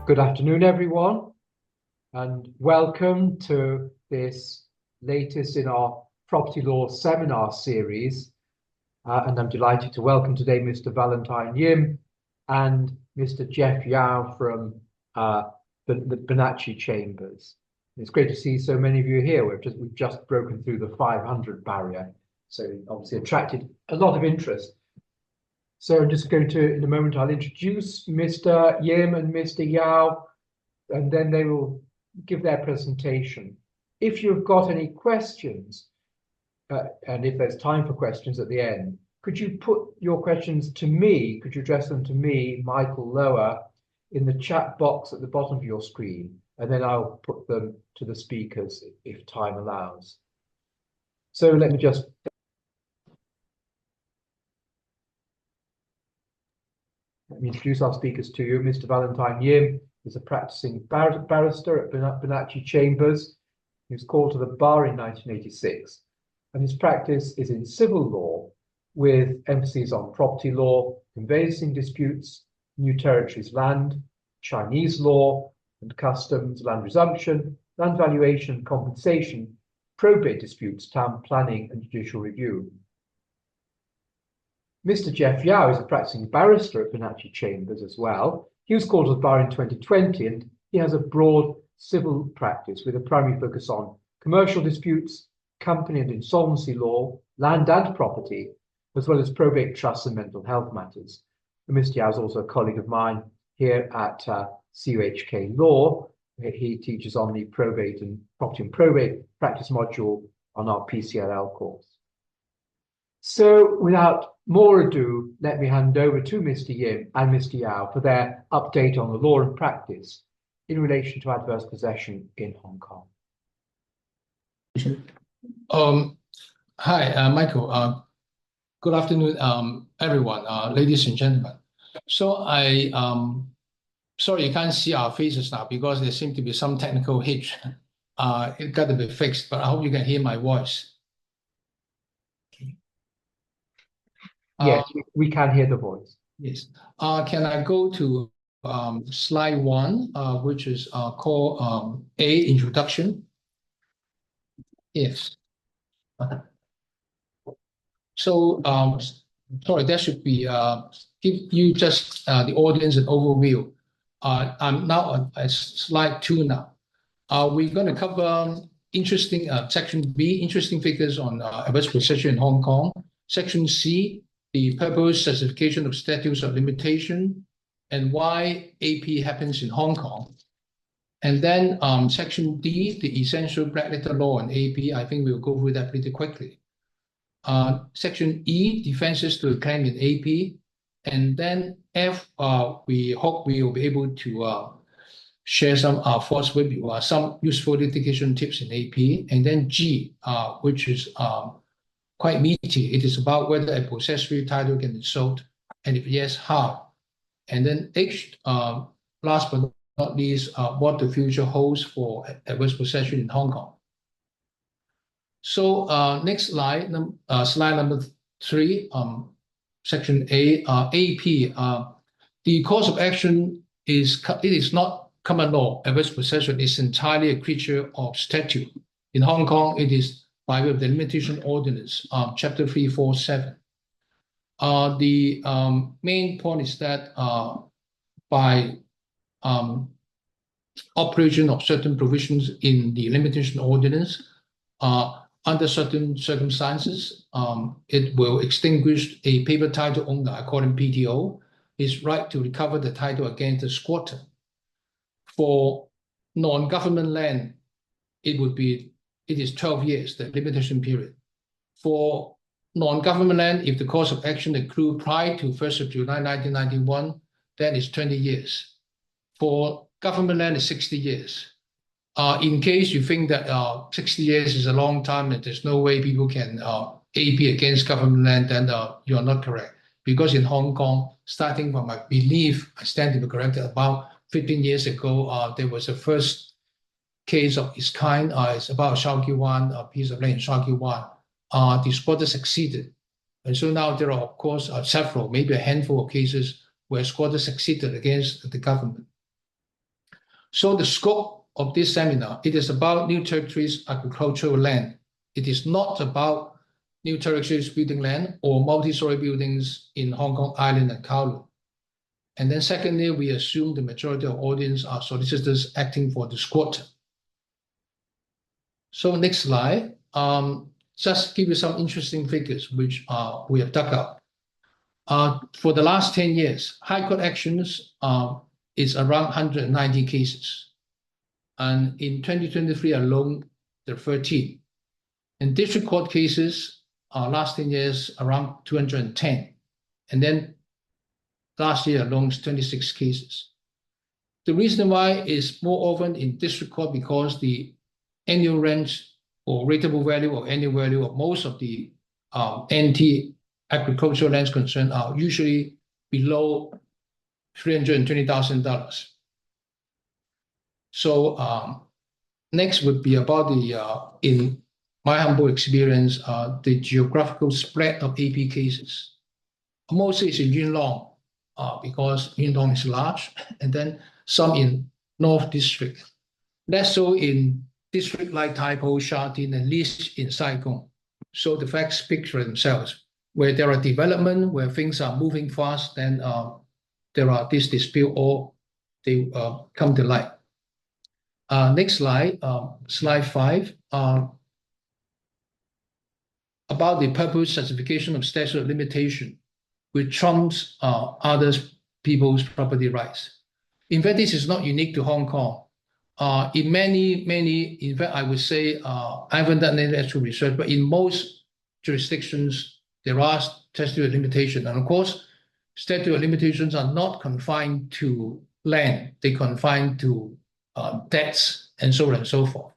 Good afternoon, everyone, and welcome to this latest in our property law seminar series. And I'm delighted to welcome today Mr. Valentine Yim and Mr. Jeff Yao from the Bernacchi chambers. It's great to see so many of you here. We've just broken through the 500 barrier, so obviously attracted a lot of interest. So I'm just going to, in a moment, I'll introduce Mr. Yim and Mr. Yao, and then they will give their presentation. If you've got any questions, and if there's time for questions at the end, could you put your questions to me? Could you address them to me, Michael Lower, in the chat box at the bottom of your screen, and then I'll put them to the speakers if time allows. So let me just introduce our speakers to you. Mr. Valentine Yim is a practicing barrister at Bernacchi Chambers. He was called to the bar in 1986, and his practice is in civil law with emphases on property law, conveyancing disputes, new territories land, Chinese law and customs, land resumption, land valuation, compensation, probate disputes, town planning and judicial review. Mr. Jeff Yao is a practicing barrister at Bernacchi Chambers as well. He was called to the bar in 2020, and he has a broad civil practice with a primary focus on commercial disputes, company and insolvency law, land and property, as well as probate, trusts and mental health matters. And Mr. Yao is also a colleague of mine here at CUHK Law. He teaches on the probate and property and probate practice module on our PCLL course. So without more ado, let me hand over to Mr. Yim and Mr. Yao for their update on the law and practice in relation to adverse possession in Hong Kong. Hi, Michael. Good afternoon, everyone, ladies and gentlemen. So sorry you can't see our faces now because there seems to be some technical hitch. It got to be fixed, but I hope you can hear my voice. Yes, we can hear the voice. Yes. Can I go to slide 1, which is called A, Introduction? Yes. So, sorry, that should be give you just the audience an overview. I'm now on slide 2 now. We're going to cover interesting section B, interesting figures on adverse possession in Hong Kong. Section C, the purpose, justification of statutes of limitation, and why AP happens in Hong Kong. And then section D, the essential black letter law on AP. I think we'll go through that pretty quickly. Section E, defenses to a claim in AP. And then F, we hope we will be able to share some thoughts with you, some useful litigation tips in AP. And then G, which is quite meaty. It is about whether a possessory title can be sold, and if yes, how. And then H, last but not least, what the future holds for adverse possession in Hong Kong. So next slide, slide number 3, section A, AP. The cause of action is not common law. Adverse possession is entirely a creature of statute. In Hong Kong, it is by way of the limitation ordinance, chapter 347. The main point is that by operation of certain provisions in the limitation ordinance, under certain circumstances, it will extinguish a paper title owner, according PTO, his right to recover the title against the squatter. For non-government land, it is 12 years, the limitation period. For non-government land, if the cause of action accrued prior to 1st of July 1991, then it's 20 years. For government land, it's 60 years. In case you think that 60 years is a long time and there's no way people can AP against government land, then you're not correct. Because in Hong Kong, starting from, I believe, I stand to be corrected, about 15 years ago, there was a first case of its kind. It's about Shau Kee Wan, a piece of land in Shau Kee Wan. The squatter succeeded. And so now there are, of course, several, maybe a handful of cases where squatters succeeded against the government. So the scope of this seminar, it is about New Territories agricultural land. It is not about New Territories building land or multi-story buildings in Hong Kong Island and Kowloon. And then secondly, we assume the majority of audience are solicitors acting for this quarter. So next slide, just give you some interesting figures which we have dug up. For the last 10 years, High Court actions is around 190 cases. And in 2023 alone, there are 13. And district court cases last 10 years around 210. And then last year alone, 26 cases. The reason why is more often in district court because the annual rent or rateable value or annual value of most of the agricultural lands concerned are usually below $320,000. So next would be about in my humble experience, the geographical spread of AP cases. Mostly it's in Yuen Long because Yuen Long is large, and then some in North District. Less so in district like Tai Po, Sha Tin, and least in Saigon. So the facts speak for themselves. Where there are development, where things are moving fast, then there are this dispute or they come to light. Next slide, slide 5. About the purpose justification of statute of limitation, which trumps other people's property rights. In fact, this is not unique to Hong Kong. In many, in fact, I would say, I haven't done any actual research, but in most jurisdictions, there are statute of limitations. And of course, statute of limitations are not confined to land. They confined to debts and so on and so forth.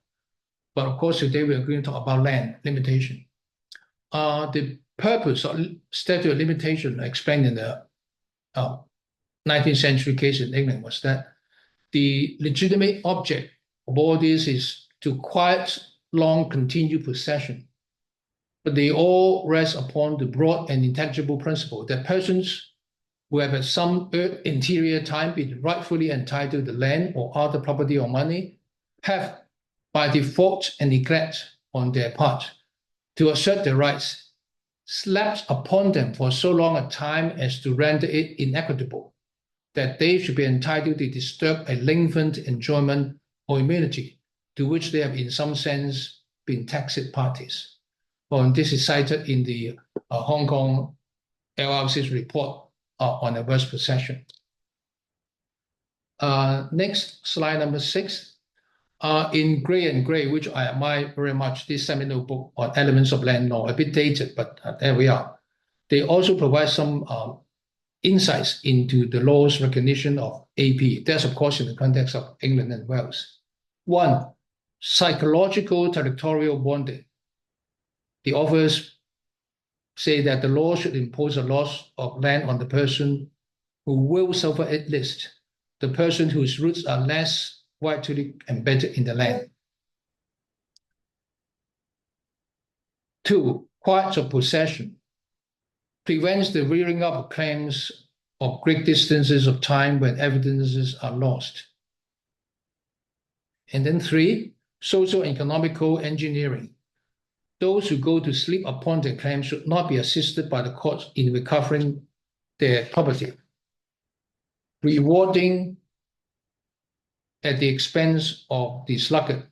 But of course, today we are going to talk about land limitation. The purpose of statute of limitation explained in the 19th century case in England was that the legitimate object of all this is to quiet long continued possession. But they all rest upon the broad and intangible principle that persons who have at some interior time been rightfully entitled to land or other property or money have, by default and neglect on their part, to assert their rights, slapped upon them for so long a time as to render it inequitable, that they should be entitled to disturb a lengthened enjoyment or immunity to which they have in some sense been taxed parties. Well, this is cited in the Hong Kong LRC's report on adverse possession. Next, slide number 6. In Gray and Gray, which I admire very much, this seminal book on elements of land law, a bit dated, but there we are. They also provide some insights into the law's recognition of AP. That's, of course, in the context of England and Wales. 1, psychological territorial bonding. The authors say that the law should impose a loss of land on the person who will suffer at least, the person whose roots are less vitally embedded in the land. 2, quiet of possession prevents the rearing up of claims of great distances of time when evidences are lost. And then 3, social and economical engineering. Those who go to sleep upon their claims should not be assisted by the courts in recovering their property, rewarding at the expense of the sluggard,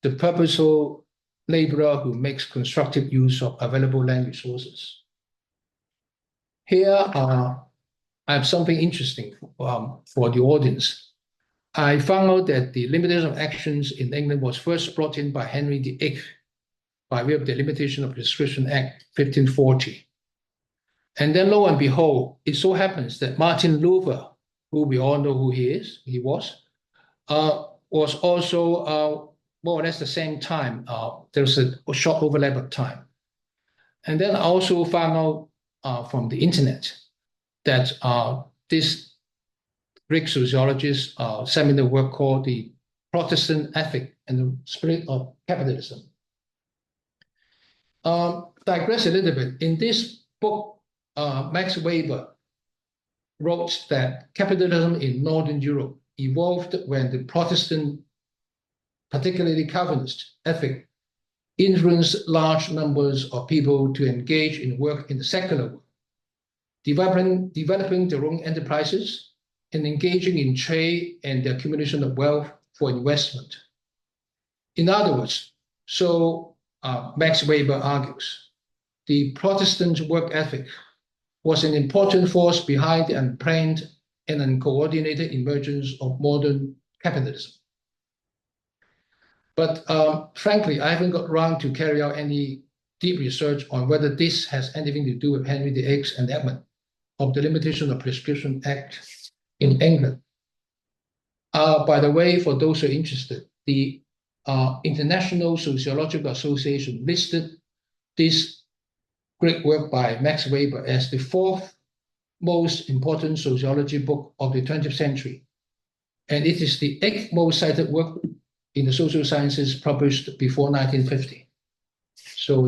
the purposeful laborer who makes constructive use of available land resources. Here I have something interesting for the audience. I found out that the limitation of actions in England was first brought in by Henry VIII by way of the Limitation of Prescription Act 1540. And then lo and behold, it so happens that Martin Luther, who we all know who he was also more or less the same time. There's a short overlap of time. And then I also found out from the internet that this Greek sociologist seminal work called The Protestant Ethic and the Spirit of Capitalism. Digress a little bit. In this book, Max Weber wrote that capitalism in Northern Europe evolved when the Protestant, particularly Calvinist, ethic influenced large numbers of people to engage in work in the secular world, developing their own enterprises and engaging in trade and the accumulation of wealth for investment. In other words, so Max Weber argues, the Protestant work ethic was an important force behind the unplanned and uncoordinated emergence of modern capitalism. But frankly, I haven't got around to carry out any deep research on whether this has anything to do with Henry VIII's enactment of the Limitation of Prescription Act in England. By the way, for those who are interested, the International Sociological Association listed this great work by Max Weber as the fourth most important sociology book of the 20th century. And it is the eighth most cited work in the social sciences published before 1950. So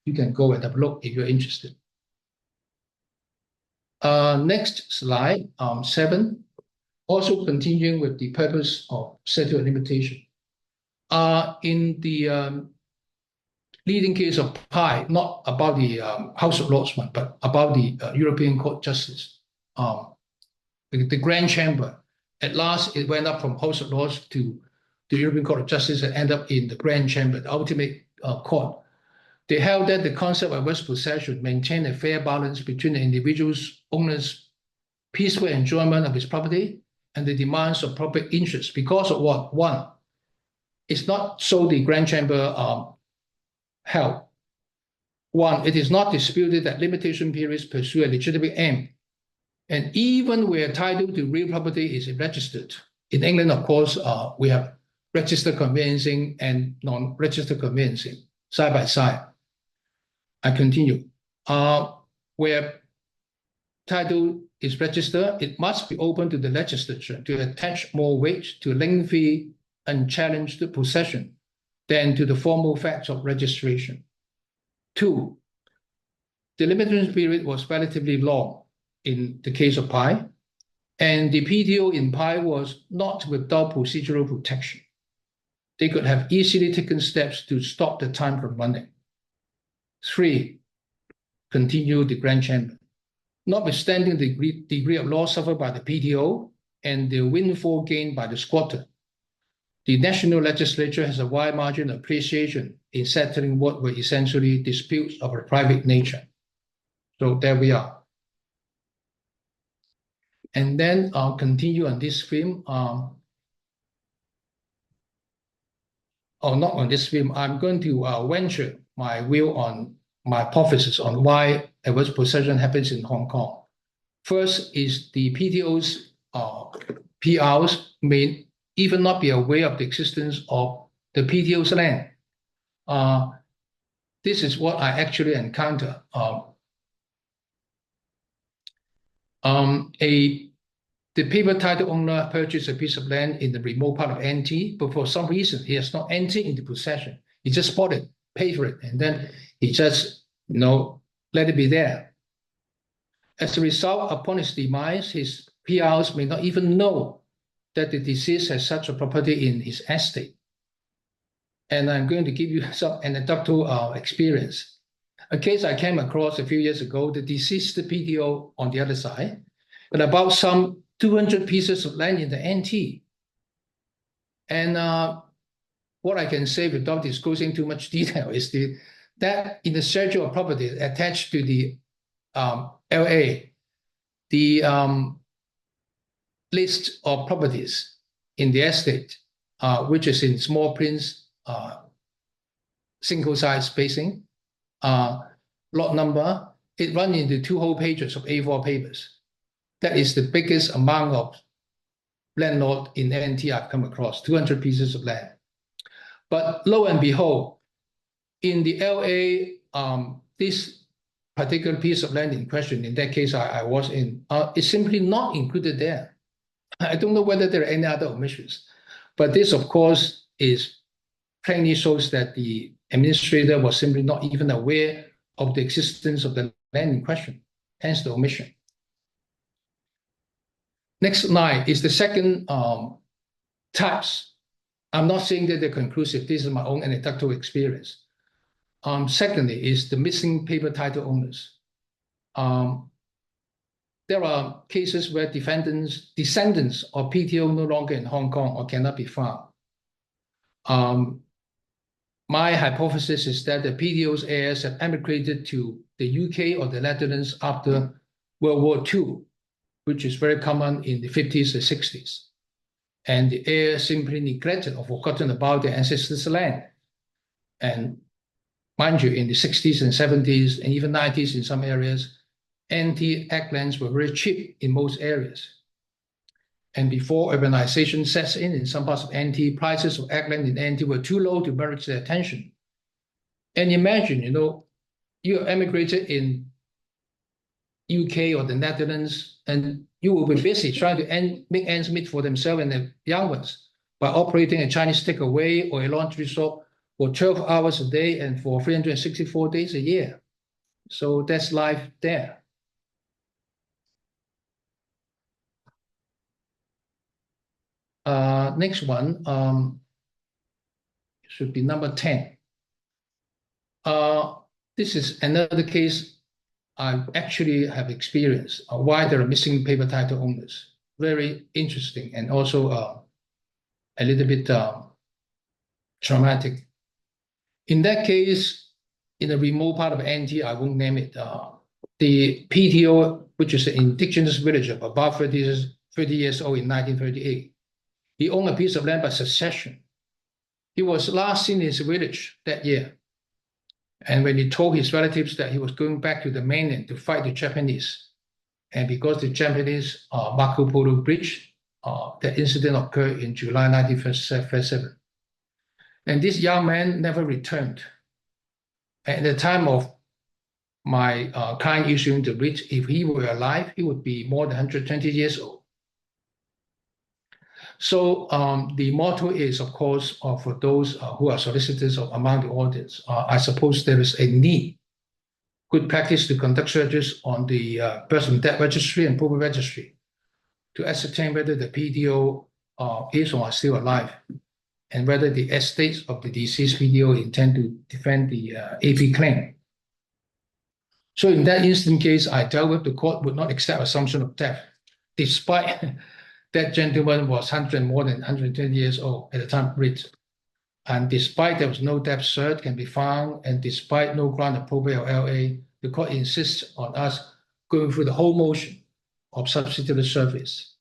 you can go and have a look if you're interested. Next slide, 7. Also continuing with the purpose of statute of limitation. In the leading case of Pi, not about the House of Lords one, but about the European Court of Justice, the Grand Chamber. At last, it went up from House of Lords to the European Court of Justice and ended up in the Grand Chamber, the ultimate court. They held that the concept of West possession maintained a fair balance between the individual's owner's peaceful enjoyment of his property and the demands of public interest. Because of what? One, it's not so the Grand Chamber held. One, it is not disputed that limitation periods pursue a legitimate aim. And even where title to real property is registered. In England, of course, we have registered conveyancing and non-registered conveyancing side by side. I continue. Where title is registered, it must be open to the legislature to attach more weight to lengthy, unchallenged possession than to the formal facts of registration. 2, the limitation period was relatively long in the case of Pi, and the PTO in Pi was not without procedural protection. They could have easily taken steps to stop the time from running. 3, continue the Grand Chamber. Notwithstanding the degree of loss suffered by the PTO and the windfall gained by the squatter, the national legislature has a wide margin of appreciation in settling what were essentially disputes of a private nature. So there we are. And then I'll continue on this film. Or not on this film. I'm going to venture my view on my hypothesis on why adverse possession happens in Hong Kong. First is the PTO's PRs may even not be aware of the existence of the PTO's land. This is what I actually encounter. The paper title owner purchased a piece of land in the remote part of NT, but for some reason he has not entered into possession. He just bought it, paid for it, and then he just, let it be there. As a result, upon his demise, his PRs may not even know that the deceased has such a property in his estate. And I'm going to give you some anecdotal experience. A case I came across a few years ago, the deceased PTO on the other side, but about some 200 pieces of land in the NT. And what I can say without disclosing too much detail is that in the schedule of property attached to the LA, the list of properties in the estate, which is in small print, single size spacing, lot number, it runs into 2 whole pages of A4 papers. That is the biggest amount of landlord in NT I've come across, 200 pieces of land. But lo and behold, in the LA, this particular piece of land in question, in that case I was in, is simply not included there. I don't know whether there are any other omissions, but this, of course, is plainly shows that the administrator was simply not even aware of the existence of the land in question, hence the omission. Next slide is the second types. I'm not saying that they're conclusive. This is my own anecdotal experience. Secondly is the missing paper title owners. There are cases where descendants of PTO no longer in Hong Kong or cannot be found. My hypothesis is that the PTO's heirs have emigrated to the UK or the Netherlands after World War II, which is very common in the 50s and 60s. And the heirs simply neglected or forgotten about their ancestors' land. And mind you, in the 60s and 70s and even 90s in some areas, NT lands were very cheap in most areas. And before urbanization sets in some parts of NT, prices of land in NT were too low to merit their attention. And imagine, you emigrated in UK or the Netherlands, and you will be busy trying to make ends meet for themselves and their young ones by operating a Chinese takeaway or a laundry shop for 12 hours a day and for 364 days a year. So that's life there. Next one should be number 10. This is another case I actually have experienced why there are missing paper title owners. Very interesting and also a little bit traumatic. In that case, in a remote part of NT, I won't name it, the PTO, which is an indigenous village of about 30 years old in 1938, he owned a piece of land by succession. He was last seen in his village that year. And when he told his relatives that he was going back to the mainland to fight the Japanese, and because the Japanese Marco Polo Bridge, that incident occurred in July 1937. And this young man never returned. At the time of my client issuing the writ, if he were alive, he would be more than 120 years old. So the motto is, of course, for those who are solicitors among the audience, I suppose there is a need, good practice to conduct searches on the birth and death registry and probate registry to ascertain whether the PTO is or are still alive and whether the estates of the deceased PTO intend to defend the AP claim. So in that instant case, I dealt with the court would not accept assumption of death, despite that gentleman was more than 120 years old at the time of writ. And despite there was no death cert can be found, and despite no grant of probate or LA, the court insists on us going through the whole motion of subsidiary service.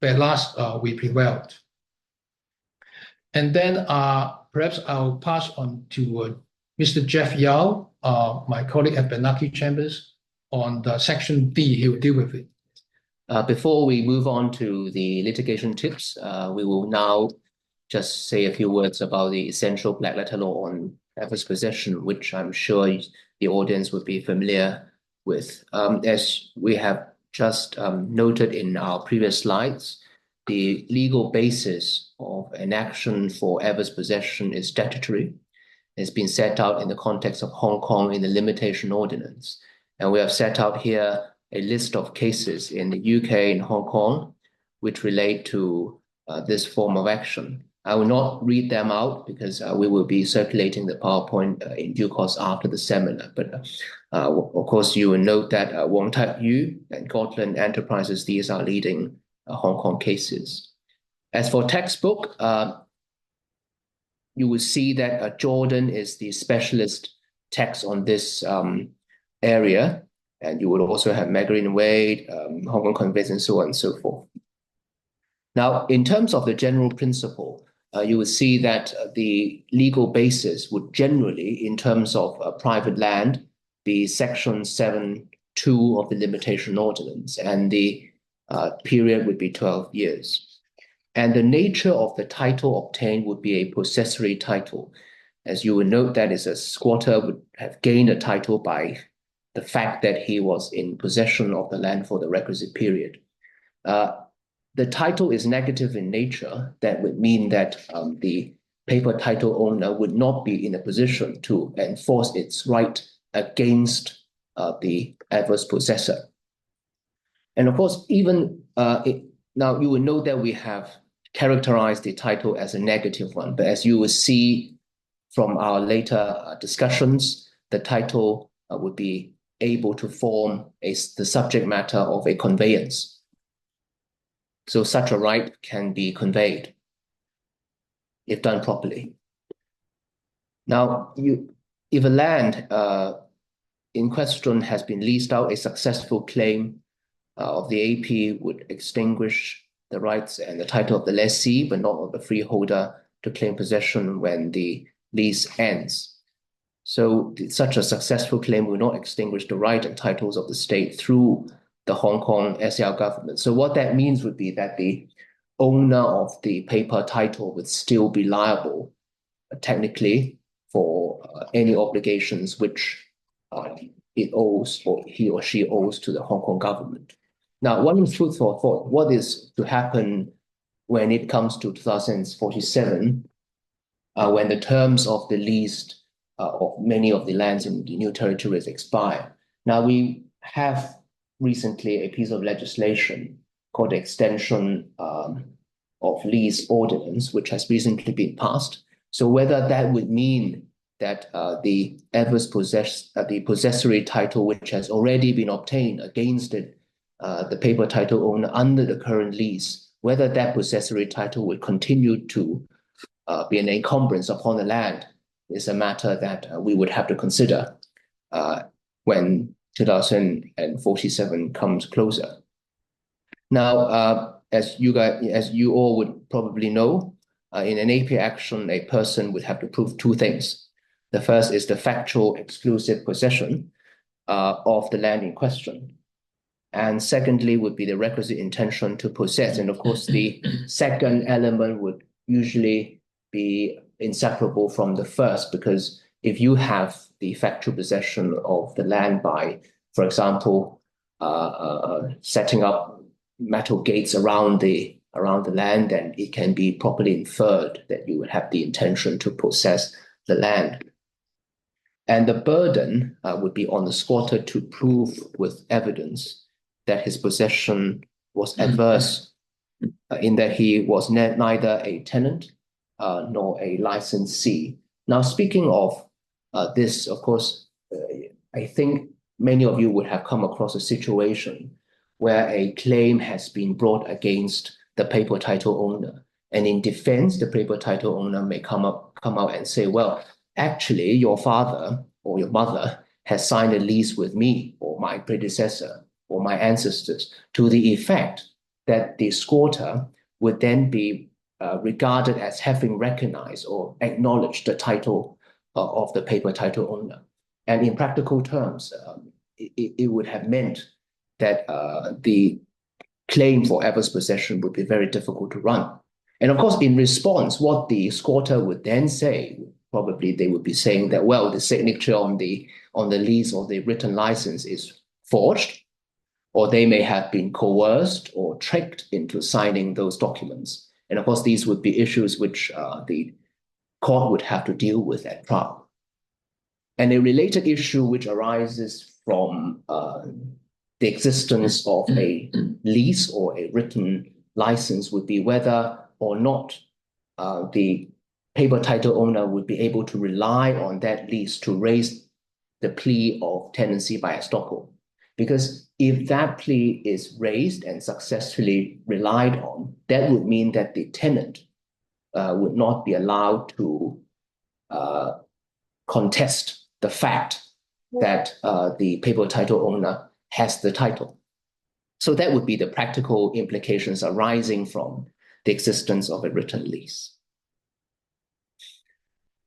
But at last, we prevailed. And then perhaps I'll pass on to Mr. Jeff Yao, my colleague at Bernacchi Chambers, on the section D. He will deal with it. Before we move on to the litigation tips, we will now just say a few words about the essential black letter law on adverse possession, which I'm sure the audience would be familiar with. As we have just noted in our previous slides, the legal basis of an action for adverse possession is statutory. It's been set out in the context of Hong Kong in the limitation ordinance. And we have set out here a list of cases in the UK and Hong Kong which relate to this form of action. I will not read them out because we will be circulating the PowerPoint in due course after the seminar. But of course, you will note that Wong Tak Yu and Gotland Enterprises, these are leading Hong Kong cases. As for textbook, you will see that Jordan is the specialist text on this area. And you will also have Margaret and Wade, Hong Kong Convention, and so on and so forth. Now, in terms of the general principle, you will see that the legal basis would generally, in terms of private land, be Section 7(2) of the Limitation Ordinance, and the period would be 12 years. And the nature of the title obtained would be a possessory title. As you will note, that is, a squatter would have gained a title by the fact that he was in possession of the land for the requisite period. The title is negative in nature. That would mean that the paper title owner would not be in a position to enforce its right against the adverse possessor. And of course, even Now, you will note that we have characterized the title as a negative one, but as you will see from our later discussions, the title would be able to form the subject matter of a conveyance. So such a right can be conveyed if done properly. Now, if a land in question has been leased out, a successful claim of the AP would extinguish the rights and the title of the lessee, but not of the freeholder to claim possession when the lease ends. So such a successful claim will not extinguish the right and titles of the state through the Hong Kong SAR government. So what that means would be that the owner of the paper title would still be liable technically for any obligations which it owes or he or she owes to the Hong Kong government. Now, one food for thought, what is to happen when it comes to 2047, when the terms of the lease of many of the lands in the new territories expire? Now, we have recently a piece of legislation called the Extension of Lease Ordinance, which has recently been passed. So whether that would mean that the possessory title which has already been obtained against the paper title owner under the current lease, whether that possessory title would continue to be an encumbrance upon the land is a matter that we would have to consider when 2047 comes closer. Now, as you all would probably know, in an AP action, a person would have to prove two things. The first is the factual exclusive possession of the land in question. And secondly would be the requisite intention to possess. And of course, the second element would usually be inseparable from the first, because if you have the factual possession of the land by, for example, setting up metal gates around the land, then it can be properly inferred that you would have the intention to possess the land. And the burden would be on the squatter to prove with evidence that his possession was adverse, in that he was neither a tenant nor a licensee. Now, speaking of this, of course, I think many of you would have come across a situation where a claim has been brought against the paper title owner. And in defense, the paper title owner may come out and say, well, actually, your father or your mother has signed a lease with me or my predecessor or my ancestors, to the effect that the squatter would then be regarded as having recognized or acknowledged the title of the paper title owner. And in practical terms, it would have meant that the claim for adverse possession would be very difficult to run. And of course, in response, what the squatter would then say, probably they would be saying that, well, the signature on the lease or the written license is forged, or they may have been coerced or tricked into signing those documents. And of course, these would be issues which the court would have to deal with at trial. And a related issue which arises from the existence of a lease or a written license would be whether or not the paper title owner would be able to rely on that lease to raise the plea of tenancy by estoppel. Because if that plea is raised and successfully relied on, that would mean that the tenant would not be allowed to contest the fact that the paper title owner has the title. So that would be the practical implications arising from the existence of a written lease.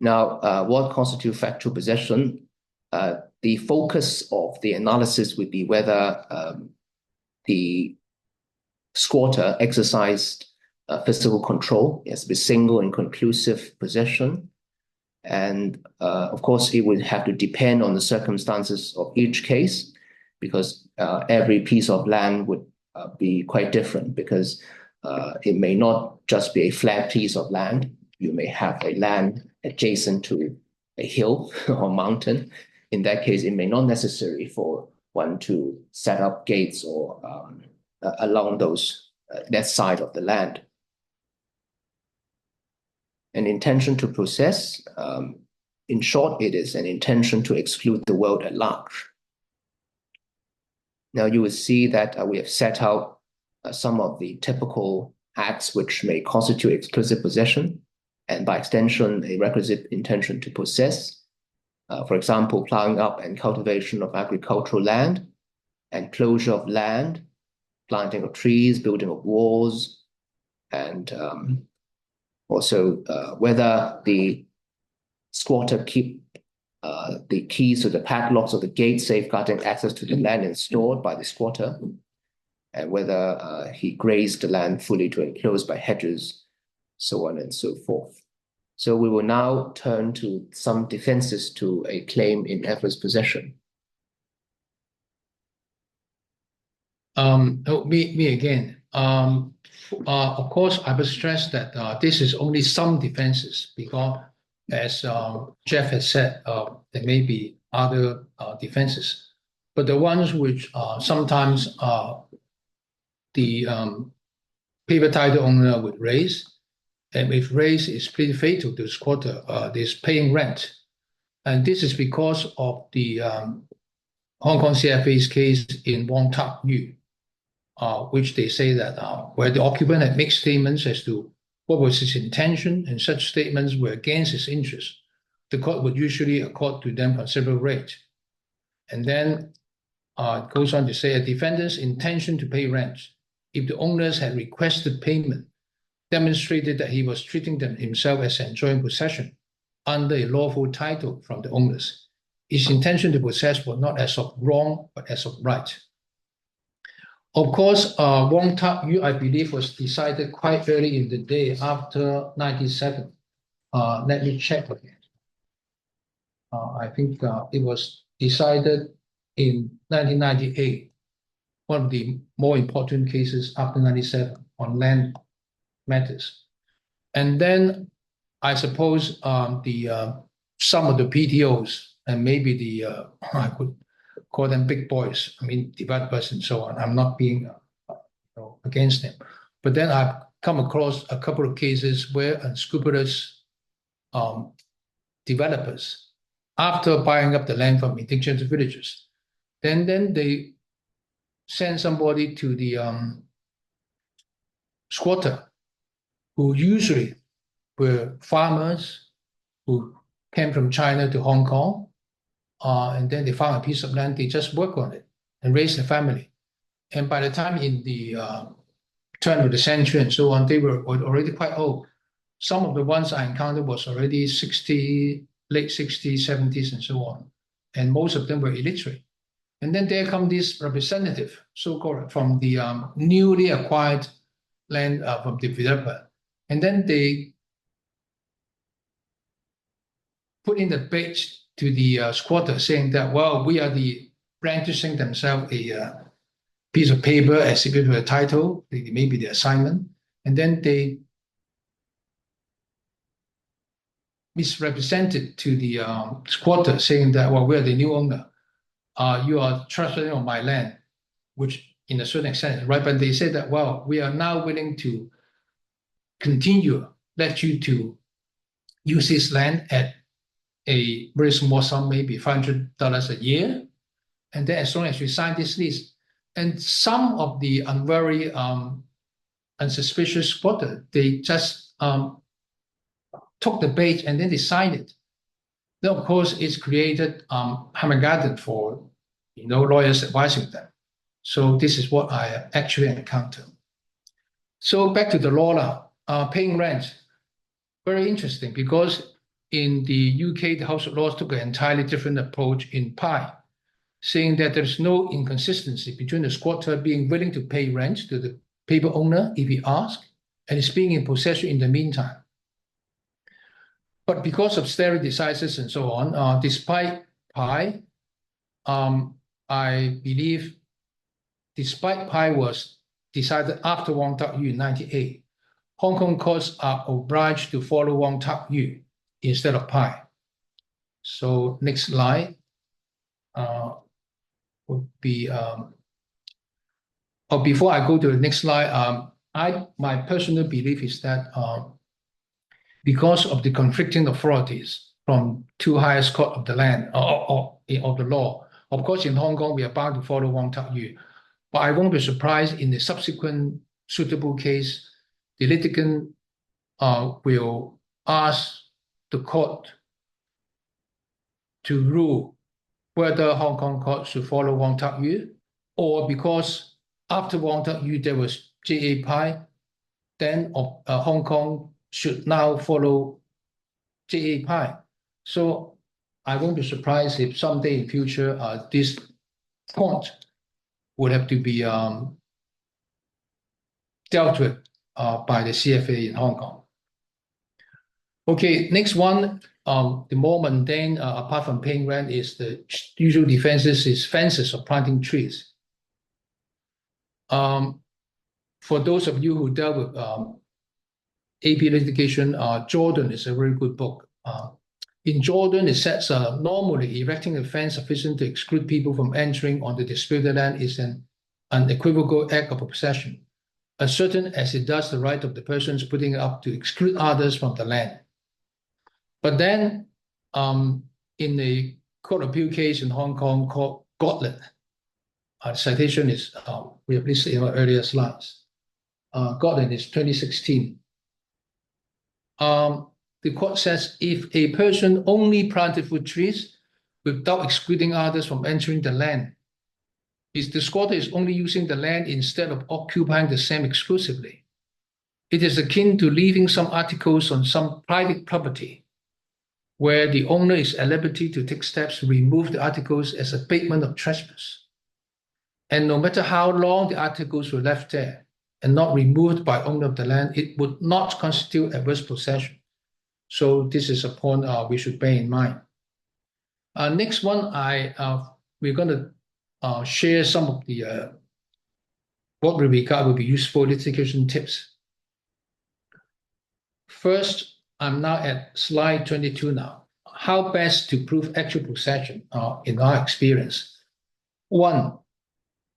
Now, what constitutes factual possession? The focus of the analysis would be whether the squatter exercised physical control as a single and conclusive possession. And of course, it would have to depend on the circumstances of each case, because every piece of land would be quite different, because it may not just be a flat piece of land. You may have a land adjacent to a hill or mountain. In that case, it may not necessary for one to set up gates or along those that side of the land. An intention to possess, in short, it is an intention to exclude the world at large. Now you will see that we have set out some of the typical acts which may constitute exclusive possession, and by extension, a requisite intention to possess. For example, plowing up and cultivation of agricultural land, enclosure of land, planting of trees, building of walls, and also whether the squatter keep the keys to the padlocks of the gate, safeguarding access to the land installed by the squatter, and whether he grazed the land fully to enclose by hedges, so on and so forth. So we will now turn to some defenses to a claim in adverse possession. Me again. Of course, I would stress that this is only some defenses because, as Jeff has said, there may be other defenses, but the ones which sometimes the paper title owner would raise, and if raised, is pretty fatal to the squatter, is paying rent. And this is because of the Hong Kong CFA's case in Wong Tak Yu, which they say that where the occupant had made statements as to what was his intention, and such statements were against his interest, the court would usually accord to them considerable rate. And then it goes on to say a defendant's intention to pay rent, if the owners had requested payment, demonstrated that he was treating them himself as enjoying possession under a lawful title from the owners. His intention to possess was not as of wrong, but as of right. Of course, Wong Tak Yu, I believe, was decided quite early in the day after 97. Let me check again. I think it was decided in 1998, one of the more important cases after 97 on land matters. And then I suppose some of the PTOs and maybe the I could call them big boys, I mean developers and so on. I'm not being against them, but then I've come across a couple of cases where unscrupulous developers, after buying up the land from indigenous villagers, then they send somebody to the squatter, who usually were farmers who came from China to Hong Kong, and then they found a piece of land, they just work on it and raise the family. And by the time in the turn of the century and so on, they were already quite old. Some of the ones I encountered was already 60, late 60s, 70s, and so on. And most of them were illiterate. And then there come this representative, so-called, from the newly acquired land from the developer. And then they put in the bait to the squatter, saying that, well, we are the brandishing themselves a piece of paper as if it were a title, maybe the assignment. And then they misrepresented to the squatter, saying that, well, we're the new owner. You are trespassing on my land, which in a certain extent is right. But they said that, well, we are now willing to continue, let you to use this land at a very small sum, maybe $500 a year. And then as long as you sign this lease, and some of the unwary, unsuspicious squatter, they just took the bait and then they signed it. Then of course it's created Hammergarden for lawyers advising them. So this is what I actually encountered. So back to the law now, paying rent. Very interesting, because in the UK, the House of Lords took an entirely different approach in Pi, saying that there's no inconsistency between the squatter being willing to pay rent to the paper owner if he asks, and is being in possession in the meantime. But because of stare decisis and so on, despite Pi, I believe, despite Pi was decided after Wong Tak Yu in 98, Hong Kong courts are obliged to follow Wong Tak Yu instead of Pi. So next slide would be, before I go to the next slide, My personal belief is that because of the conflicting authorities from two highest court of the land or of the law, of course, in Hong Kong, we are bound to follow Wong Tak Yu. But I won't be surprised in the subsequent suitable case, the litigant will ask the court to rule whether Hong Kong court should follow Wong Tak Yu, or because after Wong Tak Yu there was J.A. Pai, then Hong Kong should now follow J.A. Pai. So I won't be surprised if someday in future this point would have to be dealt with by the CFA in Hong Kong. Okay, next one, the more mundane, apart from paying rent, is the usual defenses is fences or planting trees. For those of you who dealt with AP litigation, Jordan is a very good book. In Jordan, it says normally erecting a fence sufficient to exclude people from entering on the disputed land is an unequivocal act of possession, as certain as it does the right of the persons putting it up to exclude others from the land. But then, in the Court of Appeal case in Hong Kong called Gotland, citation is, we have listed in our earlier slides. Gotland is 2016. The court says if a person only planted fruit trees without excluding others from entering the land, if the squatter is only using the land instead of occupying the same exclusively, it is akin to leaving some articles on some private property where the owner is at liberty to take steps to remove the articles as abatement of trespass. And no matter how long the articles were left there and not removed by owner of the land, it would not constitute adverse possession. So this is a point we should bear in mind. Next one, we're going to share some of the what we regard will be useful litigation tips. First, I'm now at slide 22 now. How best to prove actual possession in our experience? One,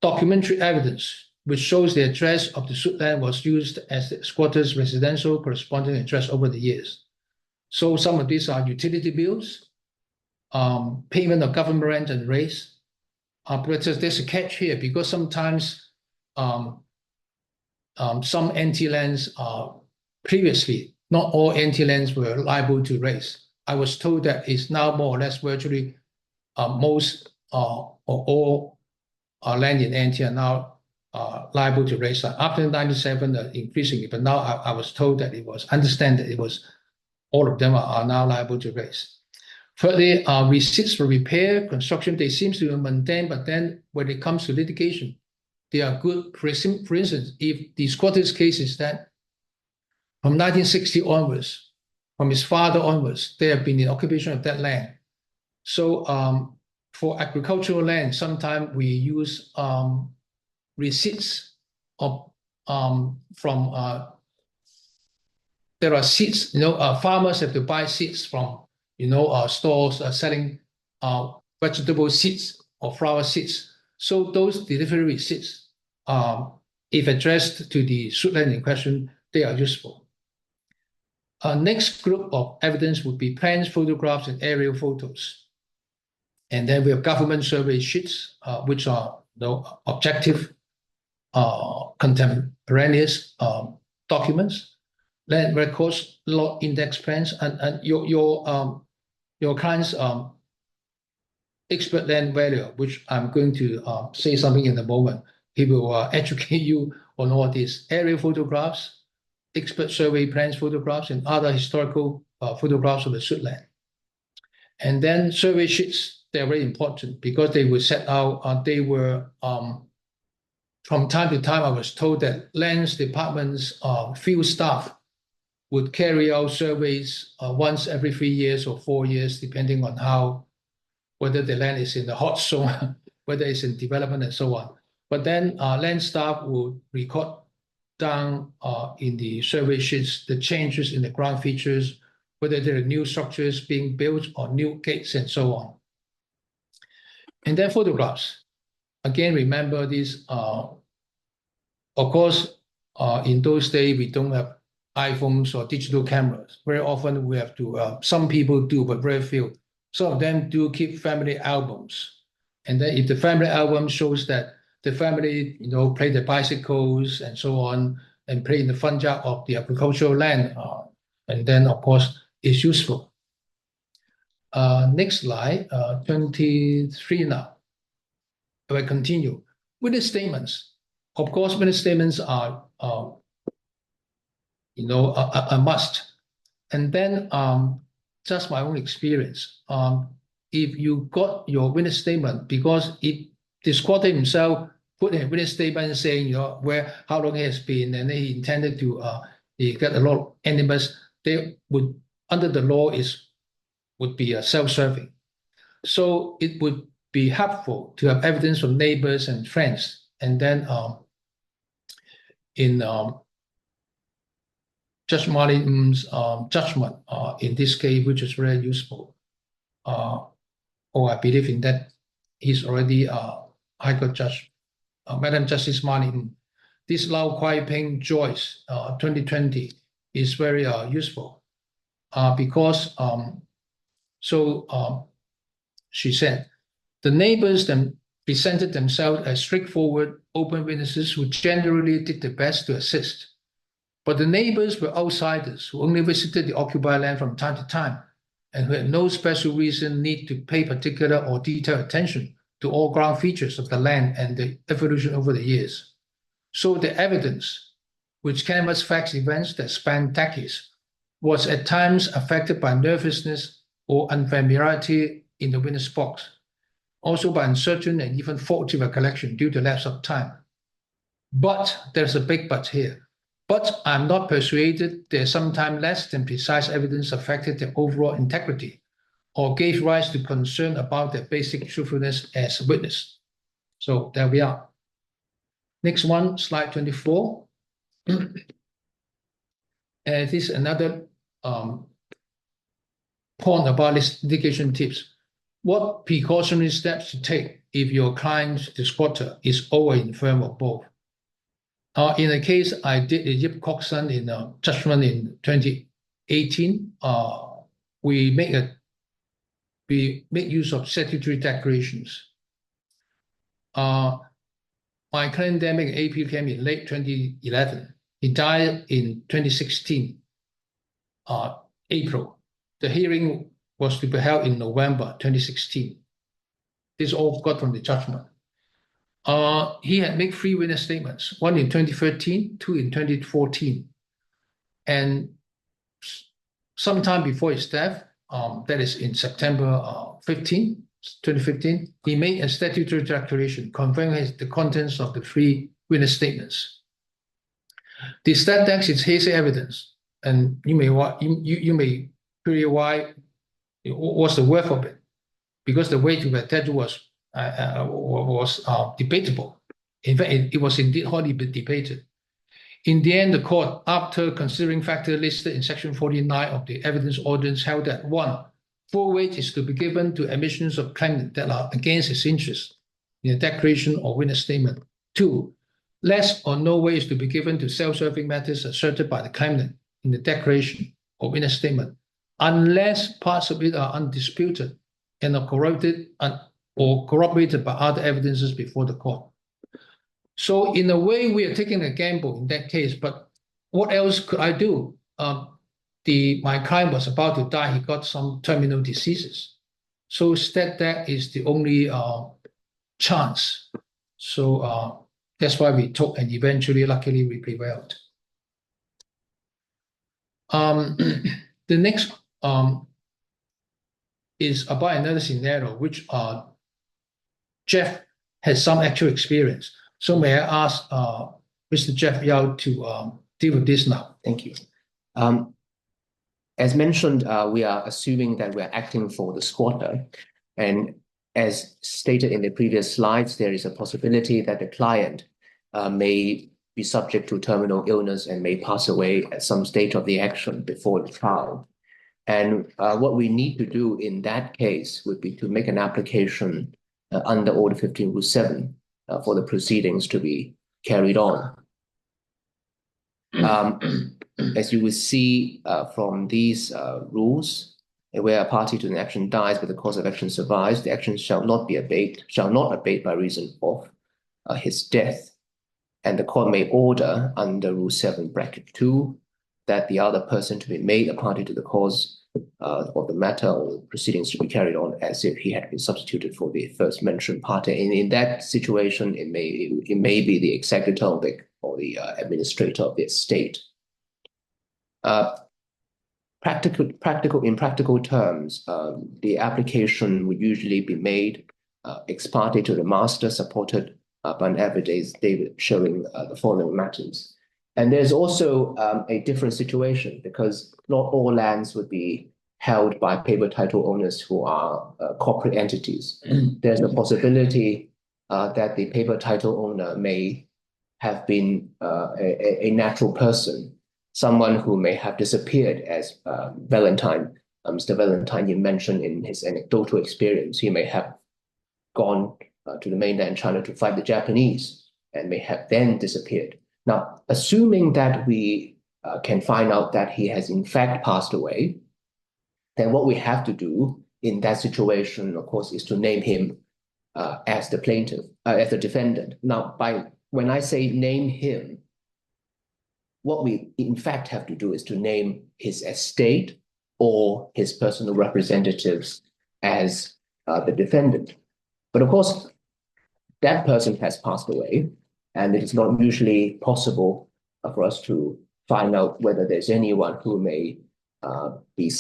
documentary evidence, which shows the address of the suit land was used as the squatter's residential corresponding address over the years. So some of these are utility bills, payment of government rent and rates. But there's a catch here because sometimes some NT lands previously, not all NT lands were liable to rates. I was told that it's now more or less virtually most or all land in NT are now liable to rates. After 97, increasingly, but now I was told that it was, understand that it was, all of them are now liable to rates. Thirdly, receipts for repair, construction, they seem to be mundane, but then when it comes to litigation, they are good. For instance, if the squatter's case is that from 1960 onwards, from his father onwards, they have been in occupation of that land. So for agricultural land, sometimes we use receipts of from there are seeds. Farmers have to buy seeds from stores selling vegetable seeds or flower seeds. So those delivery receipts, if addressed to the suit land in question, they are useful. Next group of evidence would be plans, photographs, and aerial photos. And then we have government survey sheets, which are objective, contemporaneous documents, land records, lot index plans, and your client's expert land valuer, which I'm going to say something in a moment. He will educate you on all these aerial photographs, expert survey plans photographs, and other historical photographs of the suit land. And then survey sheets, they're very important because they will set out, they were, from time to time, I was told that lands department's field staff would carry out surveys once every 3 years or 4 years, depending on whether the land is in the hot zone, whether it's in development and so on. But then land staff will record down in the survey sheets the changes in the ground features, whether there are new structures being built or new gates and so on. And then photographs. Again, remember these, of course, In those days, we don't have iPhones or digital cameras. Very often we have to, some people do, but very few. Some of them do keep family albums. And then if the family album shows that the family, play the bicycles and so on, and play in the front yard of the agricultural land, and then of course it's useful. Next slide, 23 now. I continue. Witness statements. Of course, witness statements are a must. And then just my own experience. If you got your witness statement, because if the squatter himself put a witness statement saying, how long he has been, and he intended to get a lot of animals, they would, under the law, would be self-serving. So it would be helpful to have evidence from neighbors and friends. And then in Judge Marlin's judgment in this case, which is very useful, I believe in that he's already High Court Judge, Madam Justice Marlin. This Lau Kwai Ping Joyce 2020 is very useful because she said, the neighbors then presented themselves as straightforward, open witnesses who generally did their best to assist. But the neighbors were outsiders who only visited the occupied land from time to time and who had no special reason need to pay particular or detailed attention to all ground features of the land and the evolution over the years. So the evidence, which canvassed facts events that span decades, was at times affected by nervousness or unfamiliarity in the witness box, also by uncertain and even faulty recollection due to lapse of time. But there's a big but here. But I'm not persuaded there's sometimes less than precise evidence affected their overall integrity or gave rise to concern about their basic truthfulness as a witness. So there we are. Next one, slide 24. This is another point about litigation tips. What precautionary steps to take if your client, the squatter, is over infirm or both? In a case I did with Yip Coxon in judgment in 2018, we make use of statutory declarations. My client then made an AP came in late 2011. He died in 2016, April. The hearing was to be held in November 2016. This all got from the judgment. He had made 3 witness statements, one in 2013, 2 in 2014. And sometime before his death, that is in September 2015, he made a statutory declaration confirming the contents of the 3 witness statements. The stat text is hearsay evidence, and you may query why, what's the worth of it? Because the weight of attached was debatable. In fact, it was indeed hotly debated. In the end, the court, after considering factors listed in Section 49 of the evidence ordinance, held that 1, full weight is to be given to admissions of claimant that are against his interest in a declaration or witness statement. 2, less or no weight is to be given to self-serving matters asserted by the claimant in the declaration or witness statement, unless parts of it are undisputed and are corroborated by other evidences before the court. So in a way, we are taking a gamble in that case, but what else could I do? My client was about to die. He got some terminal diseases. So that is the only chance. So that's why we took, and eventually, luckily, we prevailed. The next is about another scenario, which Jeff has some actual experience. So may I ask Mr. Jeff Yao to deal with this now? Thank you. As mentioned, we are assuming that we are acting for the squatter. And as stated in the previous slides, there is a possibility that the client may be subject to terminal illness and may pass away at some stage of the action before the trial. And what we need to do in that case would be to make an application under Order 15 Rule 7 for the proceedings to be carried on. As you will see from these rules, where a party to an action dies but the cause of action survives, the action shall not abate by reason of his death. And the court may order under Rule 7, bracket 2, that the other person to be made a party to the cause of the matter or proceedings to be carried on as if he had been substituted for the first mentioned party. And in that situation, it may be the executor or the administrator of the estate. In practical terms, the application would usually be made ex parte to the master, supported by an affidavit showing the following matters. And there's also a different situation because not all lands would be held by paper title owners who are corporate entities. There's a possibility that the paper title owner may have been a natural person, someone who may have disappeared, as Valentine, Mr. Valentine, you mentioned in his anecdotal experience. He may have gone to the mainland China to fight the Japanese and may have then disappeared. Now, assuming that we can find out that he has in fact passed away, then what we have to do in that situation, of course, is to name him as the plaintiff, as the defendant. Now, when I say name him, what we in fact have to do is to name his estate or his personal representatives as the defendant. But of course, that person has passed away, and it is not usually possible for us to find out whether there's anyone who may be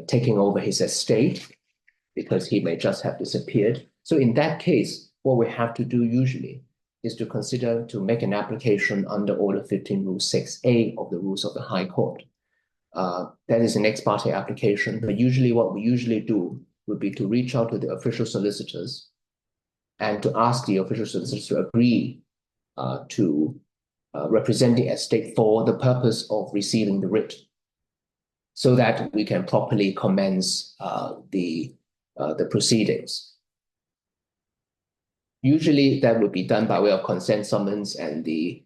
taking over his estate because he may just have disappeared. So in that case, what we have to do usually is to consider to make an application under Order 15, Rule 6A of the Rules of the High Court. That is an ex parte application, but usually what we usually do would be to reach out to the official solicitors and to ask the official solicitors to agree to represent the estate for the purpose of receiving the writ, so that we can properly commence the proceedings. Would that would be done by way of consent summons, and the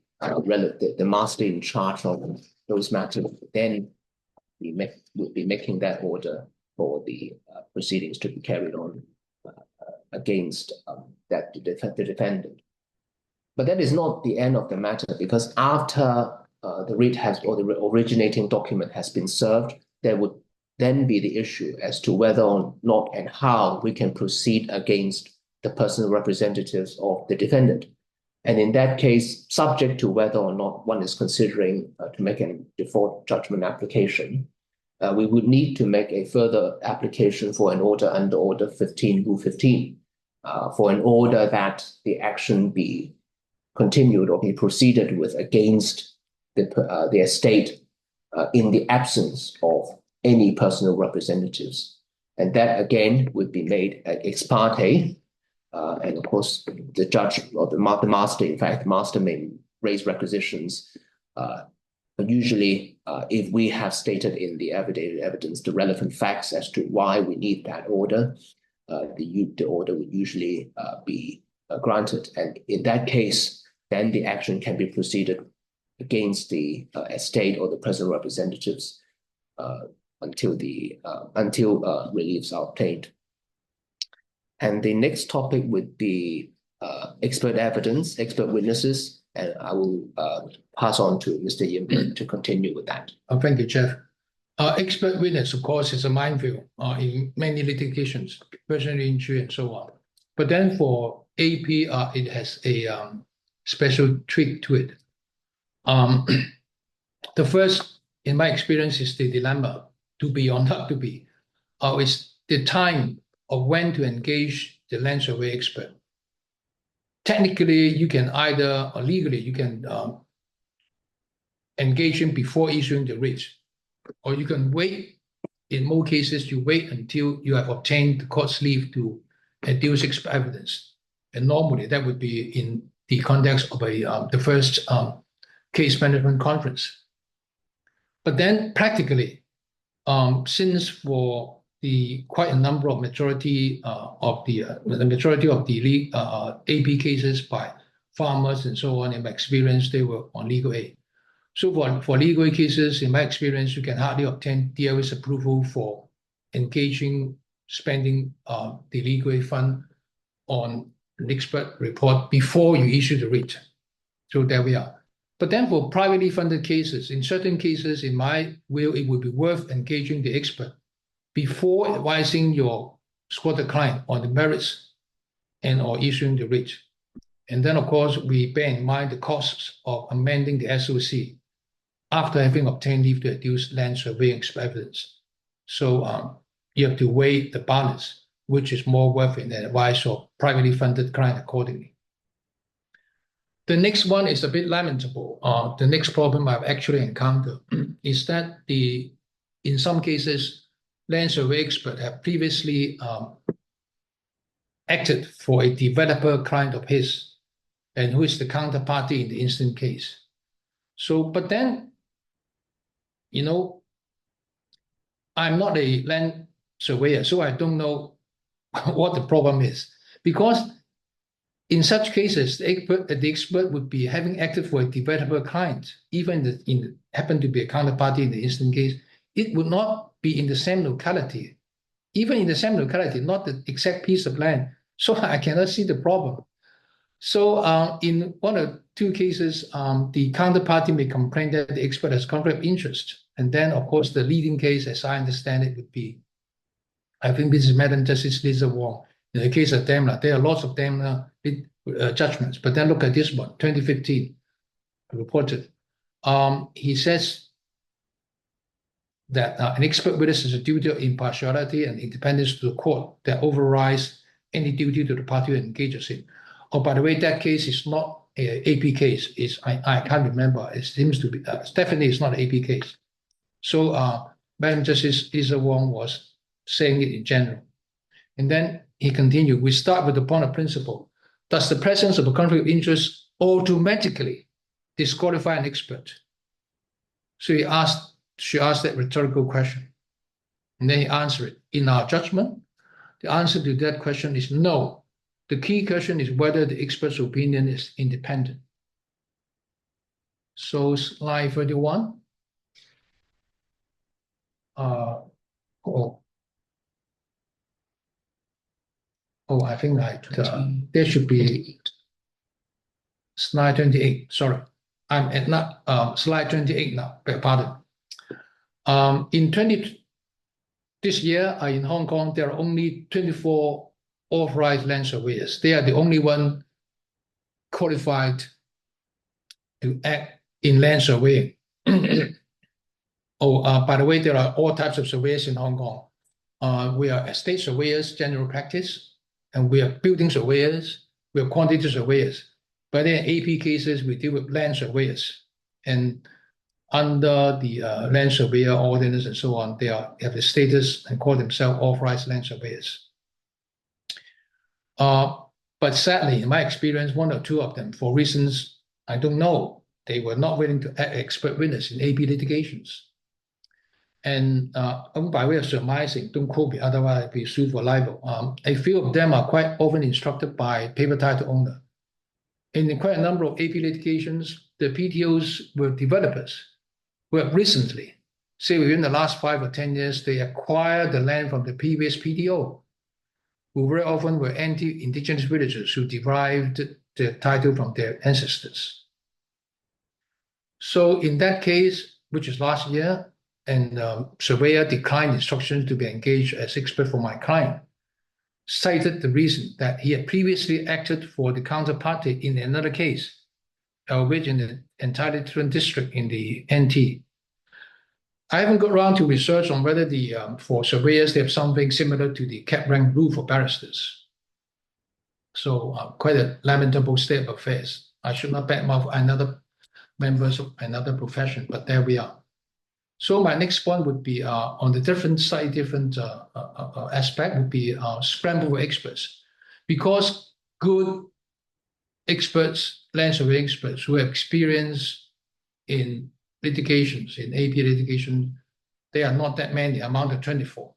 master in charge of those matters then would be making that order for the proceedings to be carried on against the defendant. But that is not the end of the matter, because after the writ or the originating document has been served, there would then be the issue as to whether or not and how we can proceed against the personal representatives of the defendant. And in that case, subject to whether or not one is considering to make a default judgment application, we would need to make a further application for an order under Order 15, Rule 15, for an order that the action be continued or be proceeded with against the estate in the absence of any personal representatives. And that again would be made ex parte. And of course, the judge or the master, in fact, the master may raise requisitions. But usually, if we have stated in the affidavit evidence the relevant facts as to why we need that order, the order would usually be granted. And in that case, then the action can be proceeded against the estate or the personal representatives until reliefs are obtained. And the next topic would be expert evidence, expert witnesses, and I will pass on to Mr. Yim to continue with that. Thank you, Jeff. Expert witness, of course, is a minefield in many litigations, personal injury and so on. But then for AP, it has a special trick to it. The first, in my experience, is the dilemma, to be or not to be. It's the time of when to engage the land survey expert. Technically, you can either, or legally, you can engage him before issuing the writ, or you can wait. In most cases, you wait until you have obtained the court's leave to adduce expert evidence. And normally, that would be in the context of the first case management conference. But then practically, since for quite a number of majority of the AP cases by farmers and so on, in my experience, they were on legal aid. So for legal cases, in my experience, you can hardly obtain DOS approval for engaging, spending the legal fund on an expert report before you issue the writ. So there we are. But then for privately funded cases, in certain cases, in my view, it would be worth engaging the expert before advising your squatter client on the merits and or issuing the writ. And then, of course, we bear in mind the costs of amending the SOC after having obtained leave to adduce land surveying evidence. So you have to weigh the balance, which is more worth it, and advise your privately funded client accordingly. The next one is a bit lamentable. The next problem I've actually encountered is that in some cases, land survey experts have previously acted for a developer client of his, and who is the counterparty in the instant case. So, but then, I'm not a land surveyor, so I don't know what the problem is. Because in such cases, the expert would be having acted for a developer client, even happen to be a counterparty in the instant case, it would not be in the same locality. Even in the same locality, not the exact piece of land. So I cannot see the problem. So in one or two cases, the counterparty may complain that the expert has conflict of interest. And then, of course, the leading case, as I understand it, would be, I think this is Madam Justice Lisa Wong. In the case of Daimler, there are lots of Daimler judgments. But then look at this one, 2015, reported. He says that an expert witness has a duty of impartiality and independence to the court that overrides any duty to the party who engages him. Oh, by the way, that case is not an AP case. I can't remember. It seems to be, definitely it's not an AP case. So Madam Justice Lisa Wong was saying it in general. And then he continued, we start with the point of principle. Does the presence of a conflict of interest automatically disqualify an expert? So she asked that rhetorical question. And then he answered it. In our judgment, the answer to that question is no. The key question is whether the expert's opinion is independent. So slide 31. I think there should be slide 28. Sorry, I'm at slide 28 now. Beg pardon. This year in Hong Kong, there are only 24 authorized land surveyors. They are the only one qualified to act in land surveying. By the way, there are all types of surveyors in Hong Kong. We are estate surveyors, general practice, and we are building surveyors, we are quantity surveyors. But in AP cases, we deal with land surveyors. And under the land surveyor ordinance and so on, they have the status and call themselves authorized land surveyors. But sadly, in my experience, one or two of them, for reasons I don't know, they were not willing to act expert witness in AP litigations. And by way of surmising, don't quote me, otherwise I'll be sued for libel. A few of them are quite often instructed by paper title owner. In quite a number of AP litigations, the PTOs were developers who have recently, say within the last 5 or 10 years, they acquired the land from the previous PTO, who very often were anti-indigenous villagers who derived the title from their ancestors. So in that case, which is last year, and surveyor declined instructions to be engaged as expert for my client, cited the reason that he had previously acted for the counterparty in another case, which in the entirely different district in the NT. I haven't got around to research on whether for surveyors they have something similar to the cap rank rule for barristers. So quite a lamentable state of affairs. I should not badmouth another members of another profession, but there we are. So my next point would be on the different aspect would be scramble for experts, because good experts, land survey experts who have experience in litigations, in AP litigation, they are not that many, amount of 24.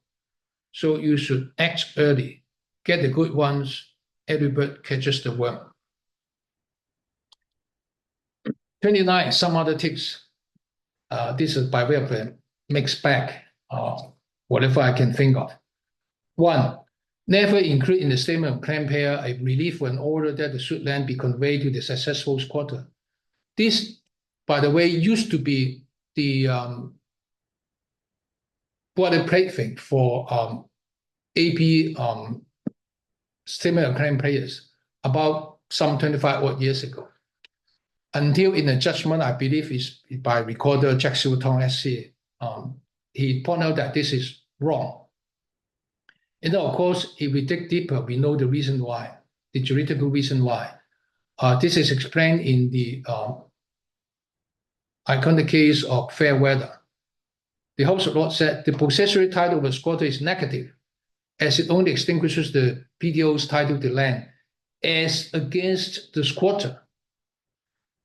So you should act early, get the good ones, every bird catches the worm. 29, some other tips. This is by way of a mixed bag, whatever I can think of. One, never include in the statement of claim payer a relief for an order that the suit land be conveyed to the successful squatter. This, by the way, used to be the boilerplate thing for AP statement of claim payers about some 25 odd years ago. Until in the judgment, I believe is by Recorder Jack Silton SC, he pointed out that this is wrong. And then, of course, if we dig deeper, we know the reason why, the juridical reason why. This is explained in the iconic case of Fairweather. The House of Lords said the possessory title of a squatter is negative, as it only extinguishes the PDO's title to land as against the squatter.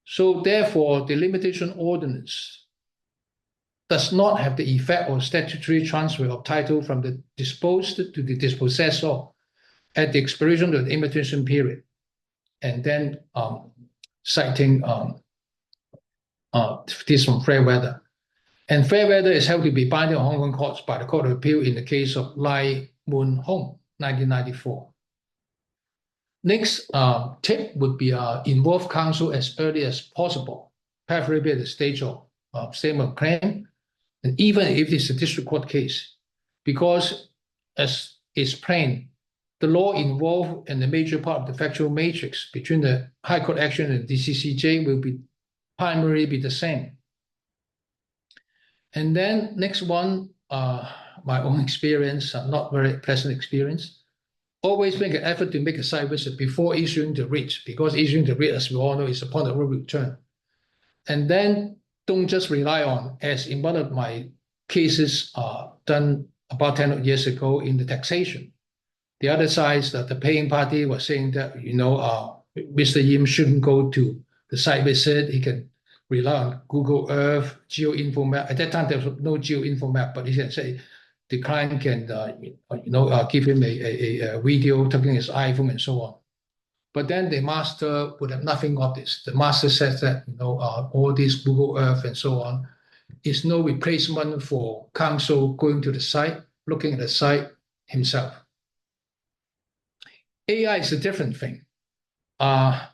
So therefore, the limitation ordinance does not have the effect of statutory transfer of title from the disposed to the dispossessor at the expiration of the limitation period. And then citing this from Fairweather. And Fairweather is held to be binding on Hong Kong courts by the Court of Appeal in the case of Lai Mun Hong, 1994. Next tip would be involve counsel as early as possible, preferably at the stage of statement of claim, and even if it's a district court case, because as is plain, the law involved in the major part of the factual matrix between the High Court action and the DCCJ will be primarily be the same. And then next one, my own experience, not very pleasant experience. Always make an effort to make a site visit before issuing the writ, because issuing the writ, as we all know, is upon the return. And then don't just rely on, as in one of my cases done about 10 years ago in the taxation. The other side, that the paying party was saying that, Mr. Yim shouldn't go to the site visit. He can rely on Google Earth, GeoInfo map. At that time, there was no GeoInfo map, but he can say the client can, give him a video, taking his iPhone and so on. But then the master would have nothing of this. The master says that, all this Google Earth and so on is no replacement for counsel going to the site, looking at the site himself. AI is a different thing. I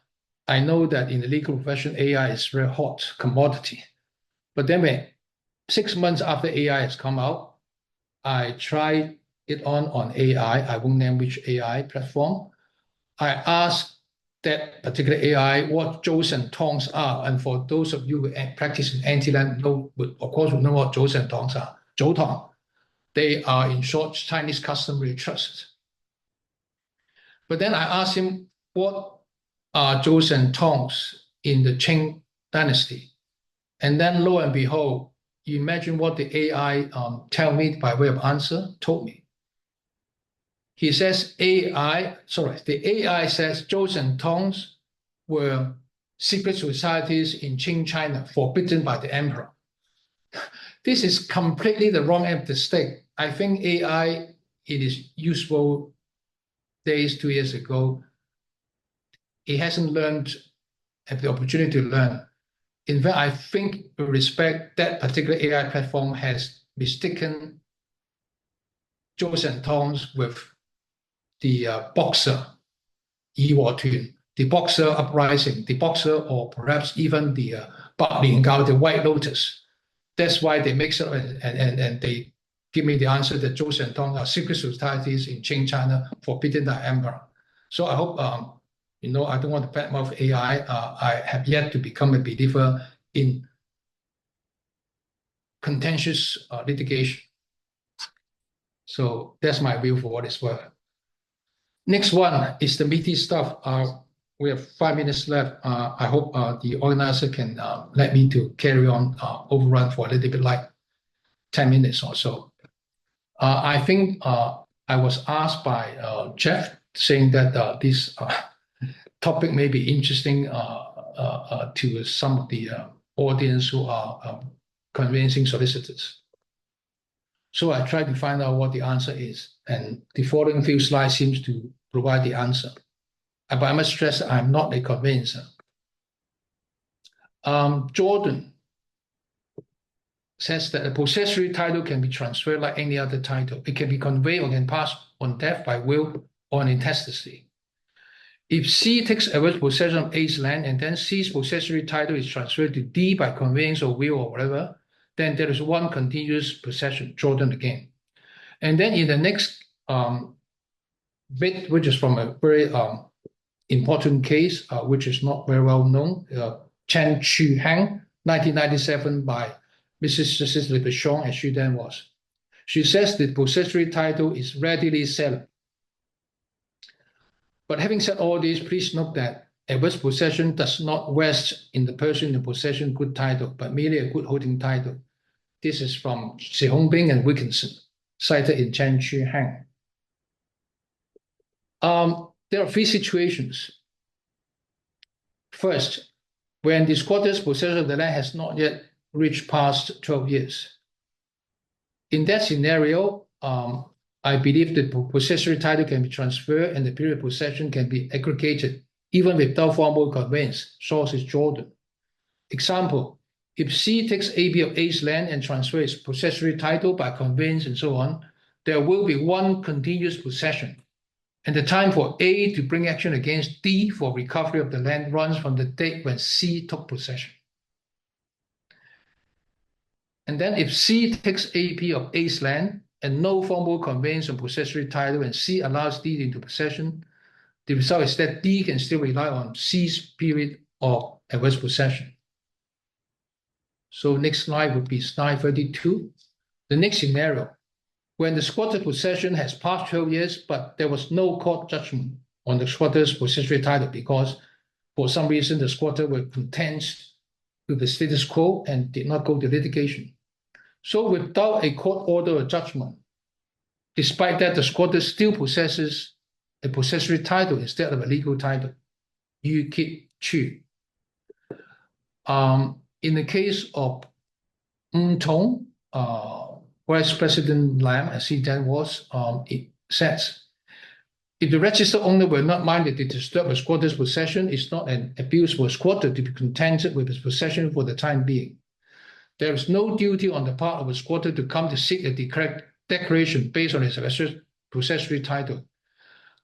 know that in the legal profession, AI is a very hot commodity. But then 6 months after AI has come out, I tried it on AI. I won't name which AI platform. I asked that particular AI what Zhous and Tongs are. And for those of you who practice in anti-land, of course, we know what Zhous and Tongs are. Zhou Tong. They are, in short, Chinese customary trusts. But then I asked him, what are Zhous and Tongs in the Qing dynasty? And then lo and behold, you imagine what the AI told me by way of answer. He says the AI says Zhous and Tongs were secret societies in Qing China forbidden by the emperor. This is completely the wrong end of the stick. I think AI, it is useful days, 2 years ago. It hasn't learned, have the opportunity to learn. In fact, I think with respect, that particular AI platform has mistaken Zhous and Tongs with the Boxer, Yi Wo Tun, the Boxer uprising, the Boxer, or perhaps even the Bak Lin Gao, the White Lotus. That's why they mix up and they give me the answer that Zhous and Tongs are secret societies in Qing China forbidden by emperor. So I hope, I don't want to badmouth AI. I have yet to become a believer in contentious litigation. So that's my view for what it's worth. Next one is the meaty stuff. We have 5 minutes left. I hope the organizer can let me to carry on overrun for a little bit, like 10 minutes or so. I think I was asked by Jeff saying that this topic may be interesting to some of the audience who are conveyancing solicitors. So I tried to find out what the answer is, and the following few slides seems to provide the answer. But I must stress I'm not a conveyancer. Jordan says that a possessory title can be transferred like any other title. It can be conveyed or can pass on death by will or on intestacy. If C takes adverse possession of A's land and then C's possessory title is transferred to D by conveyance or will or whatever, then there is one continuous possession, Jordan again. And then in the next bit, which is from a very important case, which is not very well known, Chen CUHK, 1997 by Mrs. Justice Lipichon, as she then was. She says the possessory title is readily sellable. But having said all this, please note that adverse possession does not rest in the person in possession good title, but merely a good holding title. This is from Xie Hongbing and Wilkinson, cited in Chen CUHK. There are three situations. First, when the squatter's possession of the land has not yet reached past 12 years. In that scenario, I believe the possessory title can be transferred and the period of possession can be aggregated, even without formal conveyance. Source is Jordan. Example, if C takes AB of A's land and transfers possessory title by conveyance and so on, there will be one continuous possession. And the time for A to bring action against D for recovery of the land runs from the date when C took possession. And then if C takes AB of A's land and no formal conveyance on possessory title and C allows D into possession, the result is that D can still rely on C's period of adverse possession. So next slide would be slide 32. The next scenario, when the squatter's possession has passed 12 years, but there was no court judgment on the squatter's possessory title because for some reason the squatter were content with the status quo and did not go to litigation. So without a court order or judgment, despite that, the squatter still possesses a possessory title instead of a legal title. CUHK. In the case of Tong, Vice President Lam, as he then was, it says, if the registered owner were not minded to disturb a squatter's possession, it's not an abuse for a squatter to be contented with his possession for the time being. There is no duty on the part of a squatter to come to seek a declaration based on his possessory title.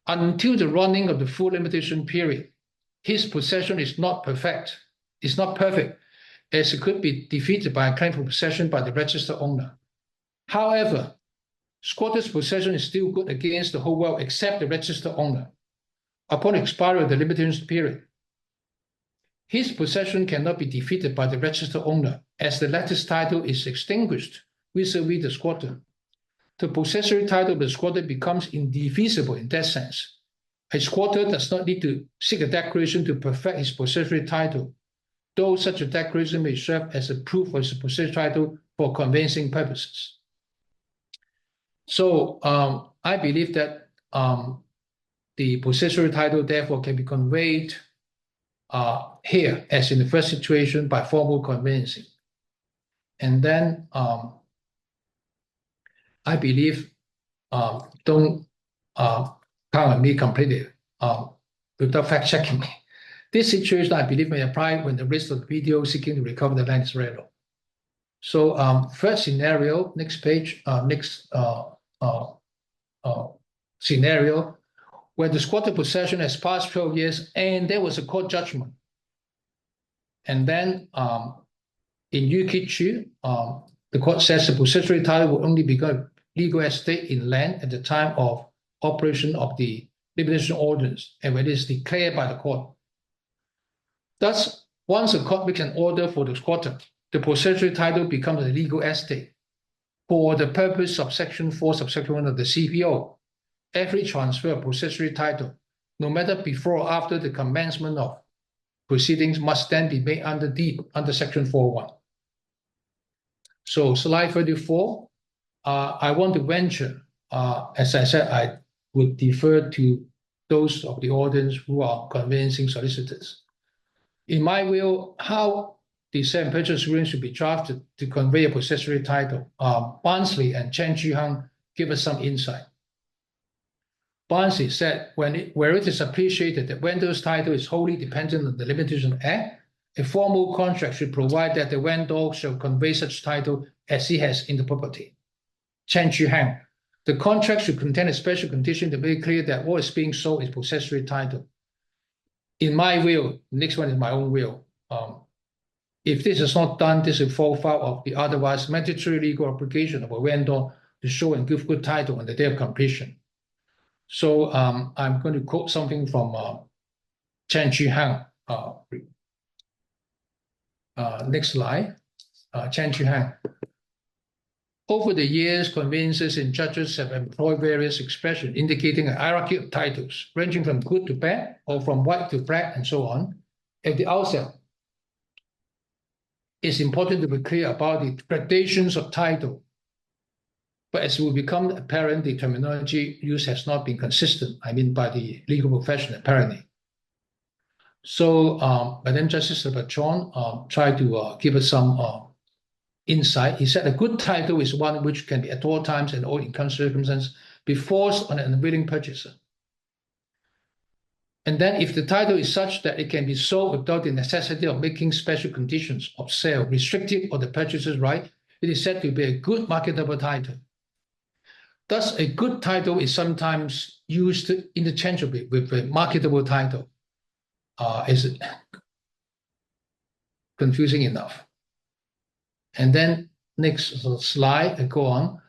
Until the running of the full limitation period, his possession is not perfect. It's not perfect, as it could be defeated by a claim for possession by the registered owner. However, squatter's possession is still good against the whole world except the registered owner. Upon expiry of the limitation period, his possession cannot be defeated by the registered owner, as the latter's title is extinguished vis-a-vis the squatter. The possessory title of the squatter becomes indefeasible in that sense. A squatter does not need to seek a declaration to perfect his possessory title, though such a declaration may serve as a proof of his possessory title for conveyancing purposes. So I believe that the possessory title therefore can be conveyed here, as in the first situation, by formal conveyancing. And then I believe, don't count on me completely without fact-checking me. This situation, I believe, may apply when the risk of the video seeking to recover the land is very low. So first scenario, next page, scenario, where the squatter possession has passed 12 years and there was a court judgment. And then in CUHK, the court says the possessory title will only become legal estate in land at the time of operation of the limitation ordinance and when it is declared by the court. Thus, once the court makes an order for the squatter, the possessory title becomes a legal estate. For the purpose of Section 4, subsection 1 of the CPO, every transfer of possessory title, no matter before or after the commencement of proceedings, must then be made under deed under Section 4.1. So slide 34, I want to venture, as I said, I would defer to those of the audience who are conveyancing solicitors. In my view, how the sale and purchase agreement should be drafted to convey a possessory title, Barnsley and Chen CUHK give us some insight. Barnsley said, where it is appreciated that vendor's title is wholly dependent on the Limitation Act A formal contract should provide that the vendor shall convey such title as he has in the property. Chen Chuhang. The contract should contain a special condition to make clear that what is being sold is possessory title. In my view, the next one is my own view. If this is not done, this will fall foul of the otherwise mandatory legal obligation of a vendor to show and give good title on the day of completion. So I'm going to quote something from Chen Chuhang. Next slide. Chen Chuhang. Over the years, conveyancers and judges have employed various expressions indicating a hierarchy of titles, ranging from good to bad, or from white to black, and so on. At the outset, it's important to be clear about the gradations of title. But as will become apparent, the terminology used has not been consistent, by the legal profession, apparently. So, Madam Justice Bertrand tried to give us some insight. He said a good title is one which can be at all times and all income circumstances be forced on an unwilling purchaser. And then if the title is such that it can be sold without the necessity of making special conditions of sale restrictive of the purchaser's right, it is said to be a good marketable title. Thus, a good title is sometimes used interchangeably with a marketable title. Is confusing enough. And then next slide, I go on,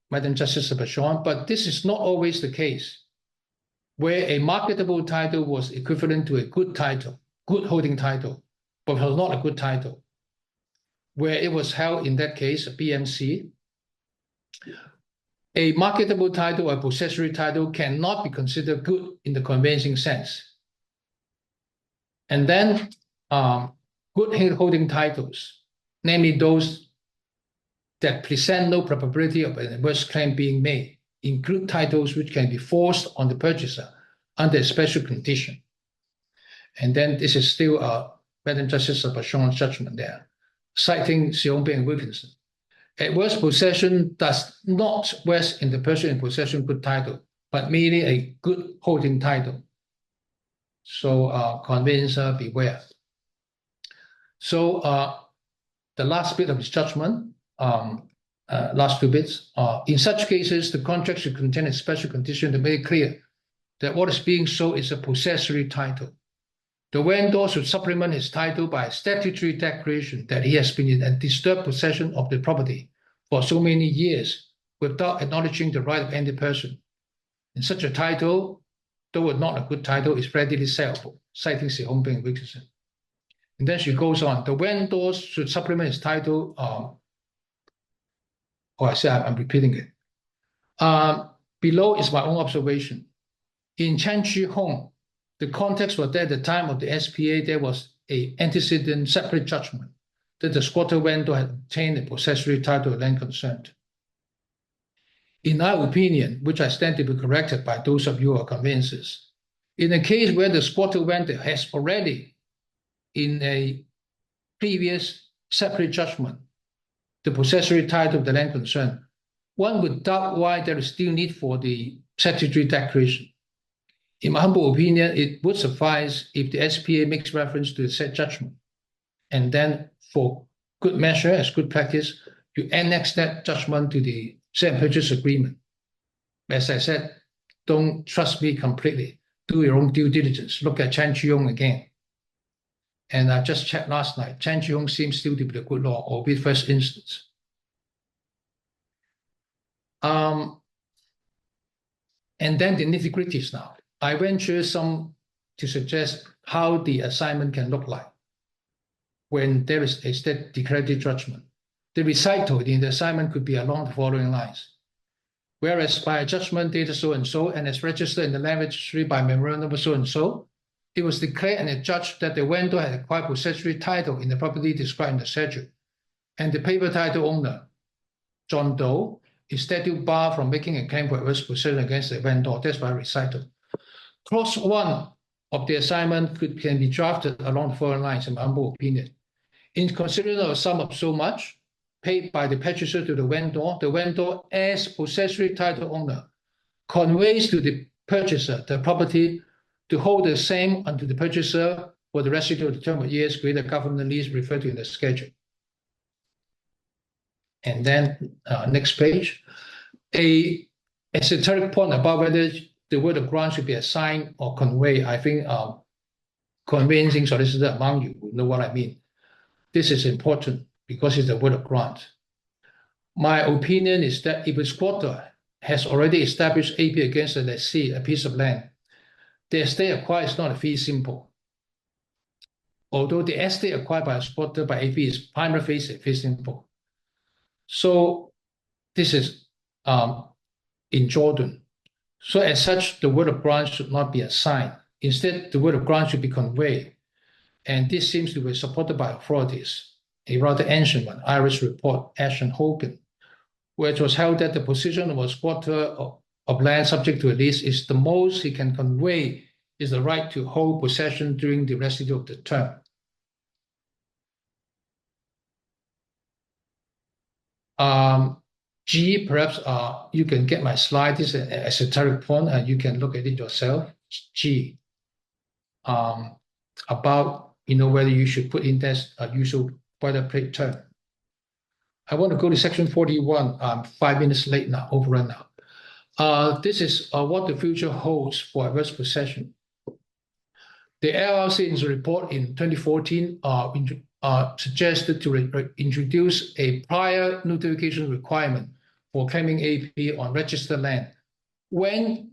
Madam Justice Bertrand, but this is not always the case, where a marketable title was equivalent to a good title, good holding title, but was not a good title, where it was held in that case, a BMC. A marketable title or possessory title cannot be considered good in the conveyancing sense. And then good holding titles, namely those that present no probability of an adverse claim being made, include titles which can be forced on the purchaser under a special condition. And then this is still Madam Justice Bertrand's judgment there, citing Xiongbi and Wilkinson. Adverse possession does not rest in the person in possession good title, but merely a good holding title. So conveyancer beware. So the last bit of his judgment, last two bits, in such cases, the contract should contain a special condition to make it clear that what is being sold is a possessory title. The vendor should supplement his title by a statutory declaration that he has been in undisturbed possession of the property for so many years without acknowledging the right of any person. In such a title, though not a good title, is readily sellable, citing Xiongbi and Wilkinson. And then she goes on, the vendor should supplement his title. I'm repeating it. Below is my own observation. In Chen Chuhang, the context was that at the time of the SPA, there was an antecedent separate judgment that the squatter vendor had obtained a possessory title of land concerned. In our opinion, which I stand to be corrected by those of you who are conveyancers, in a case where the squatter vendor has already, in a previous separate judgment, the possessory title of the land concerned, one would doubt why there is still need for the statutory declaration. In my humble opinion, it would suffice if the SPA makes reference to the said judgment. And then for good measure, as good practice, you annex that judgment to the sale and purchase agreement. As I said, don't trust me completely. Do your own due diligence. Look at Chen Chuhang again. And I just checked last night. Chen Chuhang seems still to be the good law, albeit first instance. And then the nitty-gritties now. I venture some to suggest how the assignment can look like when there is a state declarative judgment. The recital in the assignment could be along the following lines. Whereas by a judgment dated so-and-so and as registered in the land registry by memorandum of so-and-so, it was declared and adjudged that the vendor had acquired possessory title in the property described in the schedule, and the paper title owner, John Doe, is statute barred from making a claim for adverse possession against the vendor. That's by recital. Clause 1 of the assignment can be drafted along the following lines, in my humble opinion. In consideration of a sum of so much paid by the purchaser to the vendor as possessory title owner conveys to the purchaser the property to hold the same unto the purchaser for the residual term of years greater government lease referred to in the schedule. And then next page, a esoteric point about whether the word of grant should be assigned or convey. I think conveyancing solicitor among you will know what I mean. This is important because it's the word of grant. My opinion is that if a squatter has already established AP against the lessee, a piece of land, the estate acquired is not a fee simple. Although the estate acquired by a squatter by AP is prima facie a fee simple. So this is in Jordan. So as such, the word of grant should not be assigned. Instead, the word of grant should be conveyed. And this seems to be supported by authorities. A rather ancient one, Irish report, Ash and Hogan, where it was held that the position of a squatter of land subject to a lease is the most he can convey is the right to hold possession during the residue of the term. G, perhaps you can get my slide. This is an esoteric point, and you can look at it yourself. G, about whether you should put in this usual boilerplate term. I want to go to section 41. I'm 5 minutes late now, overrun now. This is what the future holds for adverse possession. The LRC in the report in 2014 suggested to introduce a prior notification requirement for claiming AP on registered land. When,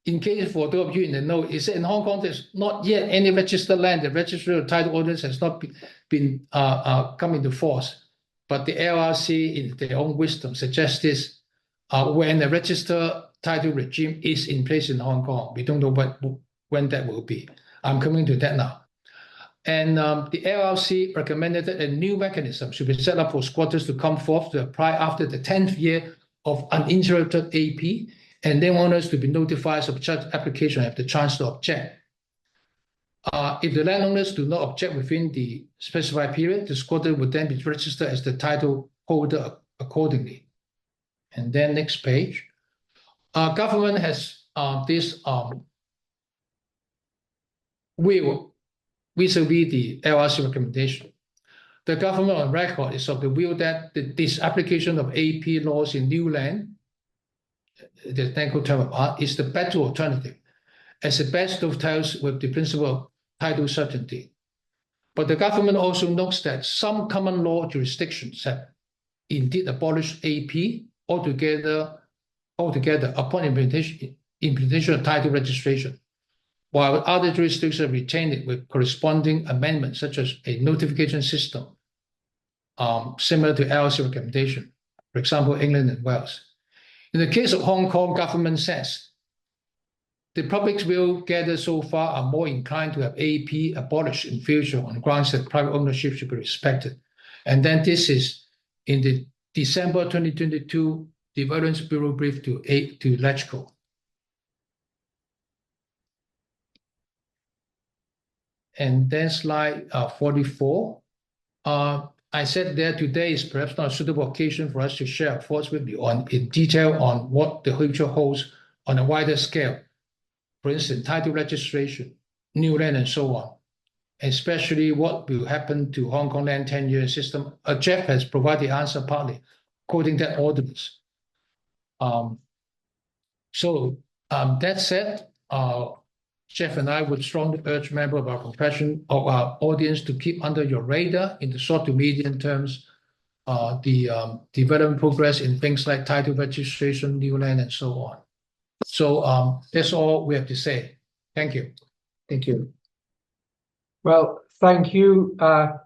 in case for those of you in the know, is in Hong Kong, there's not yet any registered land. The registry of title orders has not been come into force. But the LRC, in their own wisdom, suggests this when the registered title regime is in place in Hong Kong. We don't know when that will be. I'm coming to that now. And the LRC recommended that a new mechanism should be set up for squatters to come forth to apply after the 10th year of uninterrupted AP, and then owners to be notified of such application have the chance to object. If the landowners do not object within the specified period, the squatter would then be registered as the title holder accordingly. And then next page. Government has this will vis-a-vis the LRC recommendation. The government on record is of the view that this application of AP laws in new land, the technical term of art, is the better alternative, as it best dovetails with the principle of title certainty. But the government also notes that some common law jurisdictions have indeed abolished AP altogether upon implementation of title registration, while other jurisdictions have retained it with corresponding amendments, such as a notification system, similar to LRC recommendation, for example, England and Wales. In the case of Hong Kong, government says the public's will gathered so far are more inclined to have AP abolished in future on grounds that private ownership should be respected. And then this is in the December 2022 Development Bureau brief to LegCo. And then slide 44. I said there today is perhaps not a suitable occasion for us to share our thoughts with you in detail on what the future holds on a wider scale. For instance, title registration, new land, and so on, especially what will happen to Hong Kong land tenure system. Jeff has provided the answer partly, quoting that ordinance. That said, Jeff and I would strongly urge members of our audience to keep under your radar in the short to medium terms the development progress in things like title registration, new land, and so on. So that's all we have to say. Thank you. Thank you. Well, thank you for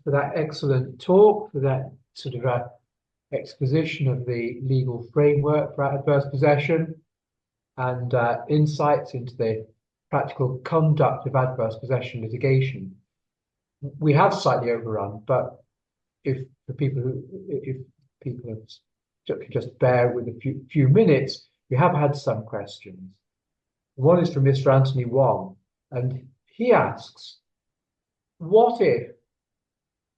that excellent talk, for that sort of exposition of the legal framework for adverse possession and insights into the practical conduct of adverse possession litigation. We have slightly overrun, but if people just bear with a few minutes, we have had some questions. One is from Mr. Anthony Wong, and he asks, what if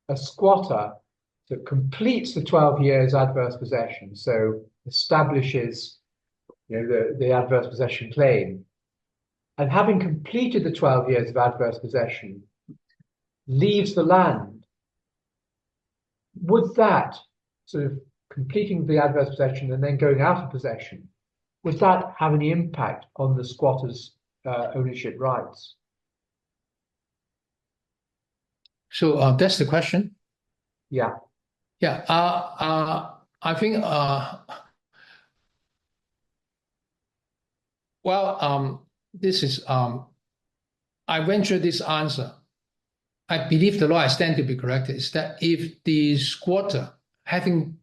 a squatter that completes the 12 years adverse possession, so establishes the adverse possession claim, and having completed the 12 years of adverse possession, leaves the land, would that sort of completing the adverse possession and then going out of possession, would that have any impact on the squatter's ownership rights? So that's the question. Yeah. Yeah. I think. This is. I venture this answer. I believe the law I stand to be correct is that if the squatter having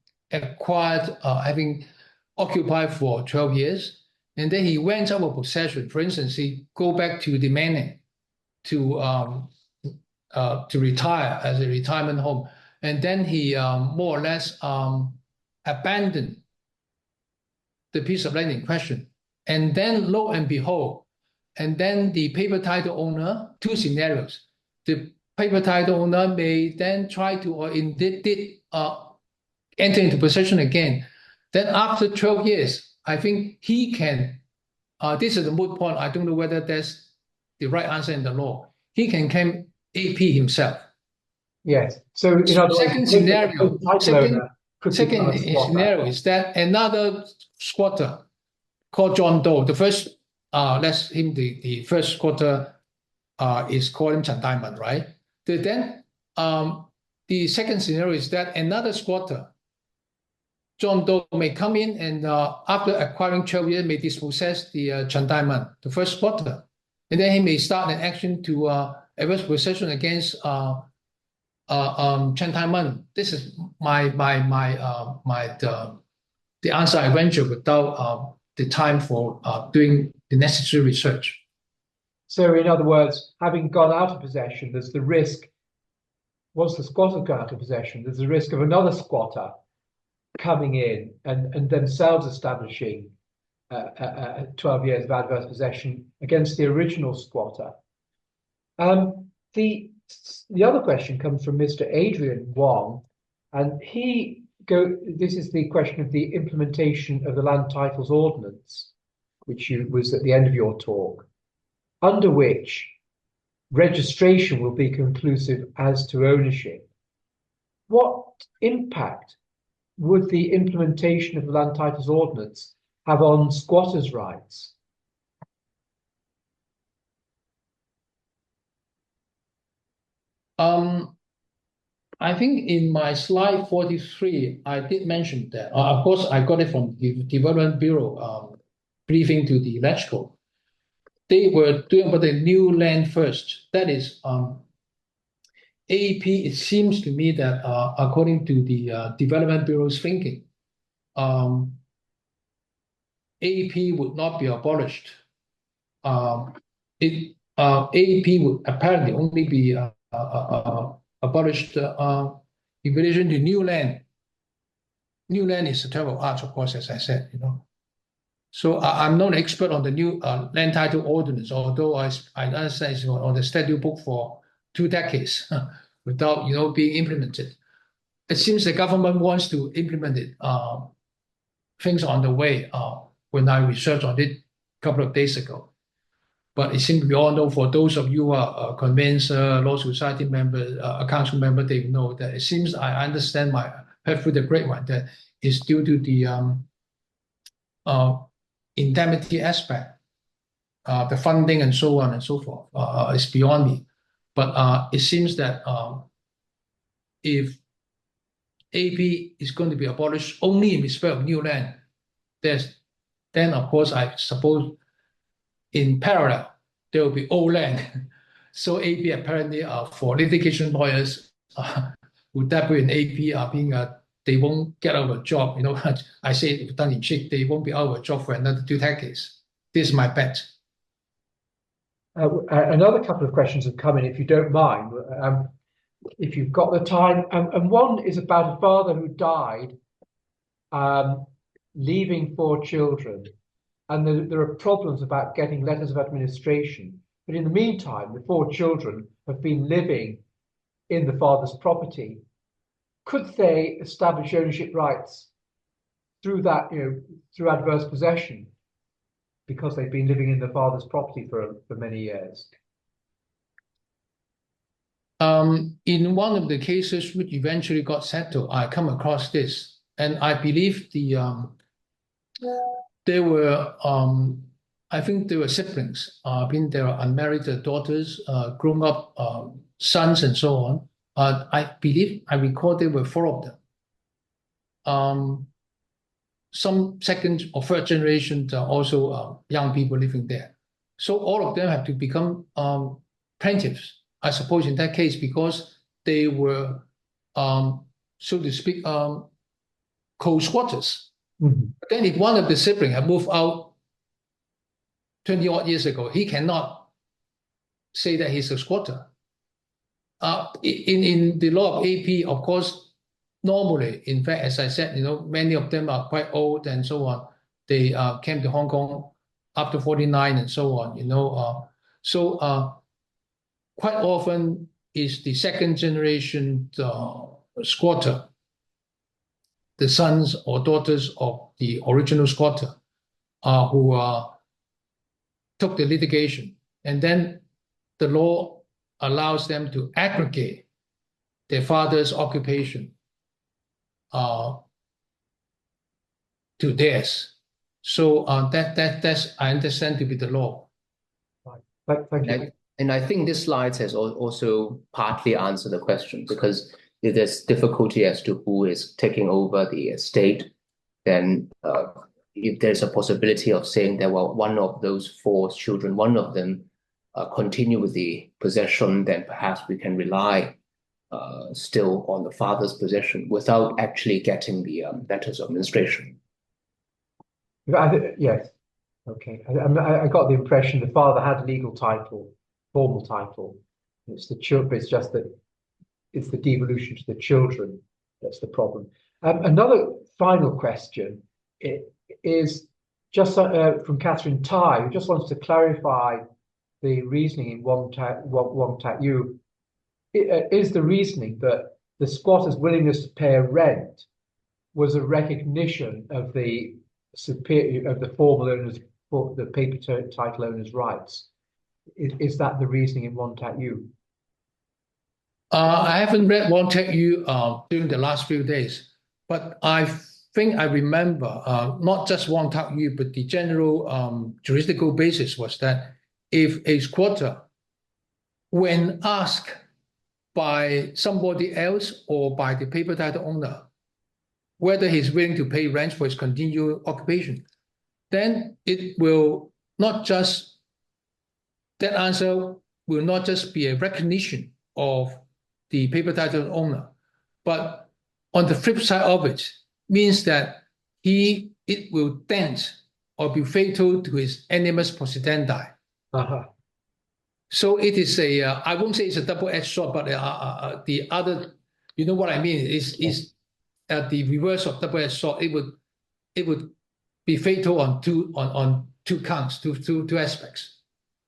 occupied for 12 years, and then he went out of possession, for instance, he go back to the manor to retire as a retirement home, and then he more or less abandoned the piece of land in question, and then lo and behold, and then the paper title owner, two scenarios, the paper title owner may then try to, or indeed did enter into possession again. Then after 12 years, I think he can, this is the moot point, I don't know whether that's the right answer in the law. He can claim AP himself. Yes. So in other second words, scenario, second scenario is that another squatter called John Doe, the first, the first squatter is called him Chen Diamond, right? Then the second scenario is that another squatter, John Doe, may come in and after acquiring 12 years may dispossess the Chen Diamond, the first squatter. And then he may start an action to adverse possession against Chen Diamond. This is the answer I venture without the time for doing the necessary research. So in other words, having gone out of possession, there's the risk, once the squatter's gone out of possession, there's the risk of another squatter coming in and themselves establishing 12 years of adverse possession against the original squatter. The other question comes from Mr. Adrian Wong, and this is the question of the implementation of the Land Titles Ordinance, which was at the end of your talk, under which registration will be conclusive as to ownership. What impact would the implementation of the Land Titles Ordinance have on squatters' rights? I think in my slide 43, I did mention that. Of course, I got it from the Development Bureau briefing to the electrical. They were doing about the new land first. That is, AP, it seems to me that according to the Development Bureau's thinking, AP would not be abolished. AP would apparently only be abolished in relation to new land. New land is a term of art, of course, as I said, So I'm not an expert on the new land title ordinance, although I understand it's on the statute book for 2 decades without, being implemented. It seems the government wants to implement it. Things are on the way when I researched on it a couple of days ago. But it seems we all know, for those of you who are conveyancer, law society members, a council member, they know that it seems, I understand, heard through the grapevine, that it's due to the indemnity aspect, the funding and so on and so forth. It's beyond me. But it seems that if AP is going to be abolished only in respect of new land, then of course I suppose in parallel there will be old land. So AP apparently for litigation lawyers who dabble in AP are being they won't get out of a job. I say it done in cheek, they won't be out of a job for another 2 decades. This is my bet. Another couple of questions have come in, if you don't mind, if you've got the time. And one is about a father who died, leaving 4 children. And there are problems about getting letters of administration. But in the meantime, the 4 children have been living in the father's property. Could they establish ownership rights through that, through adverse possession? because they've been living in the father's property for many years? In one of the cases which eventually got settled, I come across this, and I believe there were I think there were siblings. There were unmarried daughters, grown up sons, and so on. I believe I recall there were four of them. Some second or third generation also young people living there. So all of them have to become plaintiffs, I suppose, in that case, because they were, so to speak, co-squatters. Mhm. But then if one of the siblings had moved out 20 odd years ago, he cannot say that he's a squatter. In the law of AP, of course, normally, in fact, as I said, many of them are quite old and so on. They came to Hong Kong after 49 and so on, quite often is the second generation squatter, the sons or daughters of the original squatter, who took the litigation. And then the law allows them to aggregate their father's occupation to theirs. So that's I understand to be the law. Right. Thank you. And I think this slide has also partly answered the question, because if there's difficulty as to who is taking over the estate, then if there's a possibility of saying that, well, one of those four children, one of them continue with the possession, then perhaps we can rely still on the father's possession without actually getting the letters of administration. Yes. Okay. I got the impression the father had legal title, formal title. It's the children. It's just that it's the devolution to the children that's the problem. Another final question is just from Catherine Tai, who just wants to clarify the reasoning in Wong Tak Yu. Is the reasoning that the squatter's willingness to pay a rent was a recognition of the formal owners, the paper title owner's rights? Is that the reasoning in Wong Tak Yu? I haven't read Wong Tak Yu during the last few days, but I think I remember not just Wong Tak Yu, but the general juridical basis was that if a squatter, when asked by somebody else or by the paper title owner whether he's willing to pay rent for his continued occupation, then it will not just, that answer will not just be a recognition of the paper title owner, but on the flip side of it, means that it will dent or be fatal to his animus possidendi. So it is I won't say it's a double-edged sword, but the other, you know what I mean, is the reverse of double-edged sword. It would be fatal on two counts, two aspects.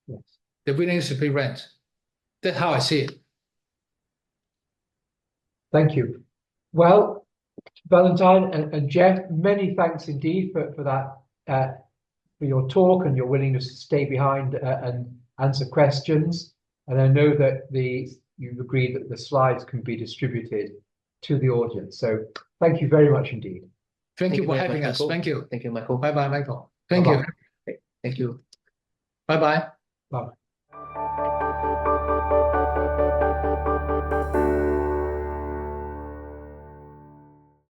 Yes. The willingness to pay rent. That's how I see it. Thank you. Well, Valentine and Jeff, many thanks indeed for that, for your talk and your willingness to stay behind and answer questions. And I know that you've agreed that the slides can be distributed to the audience. So thank you very much indeed. Thank you for having us. Michael. Thank you. Thank you, Michael. Bye-bye, Michael. Thank Bye-bye. you. Thank you. Bye-bye. Bye.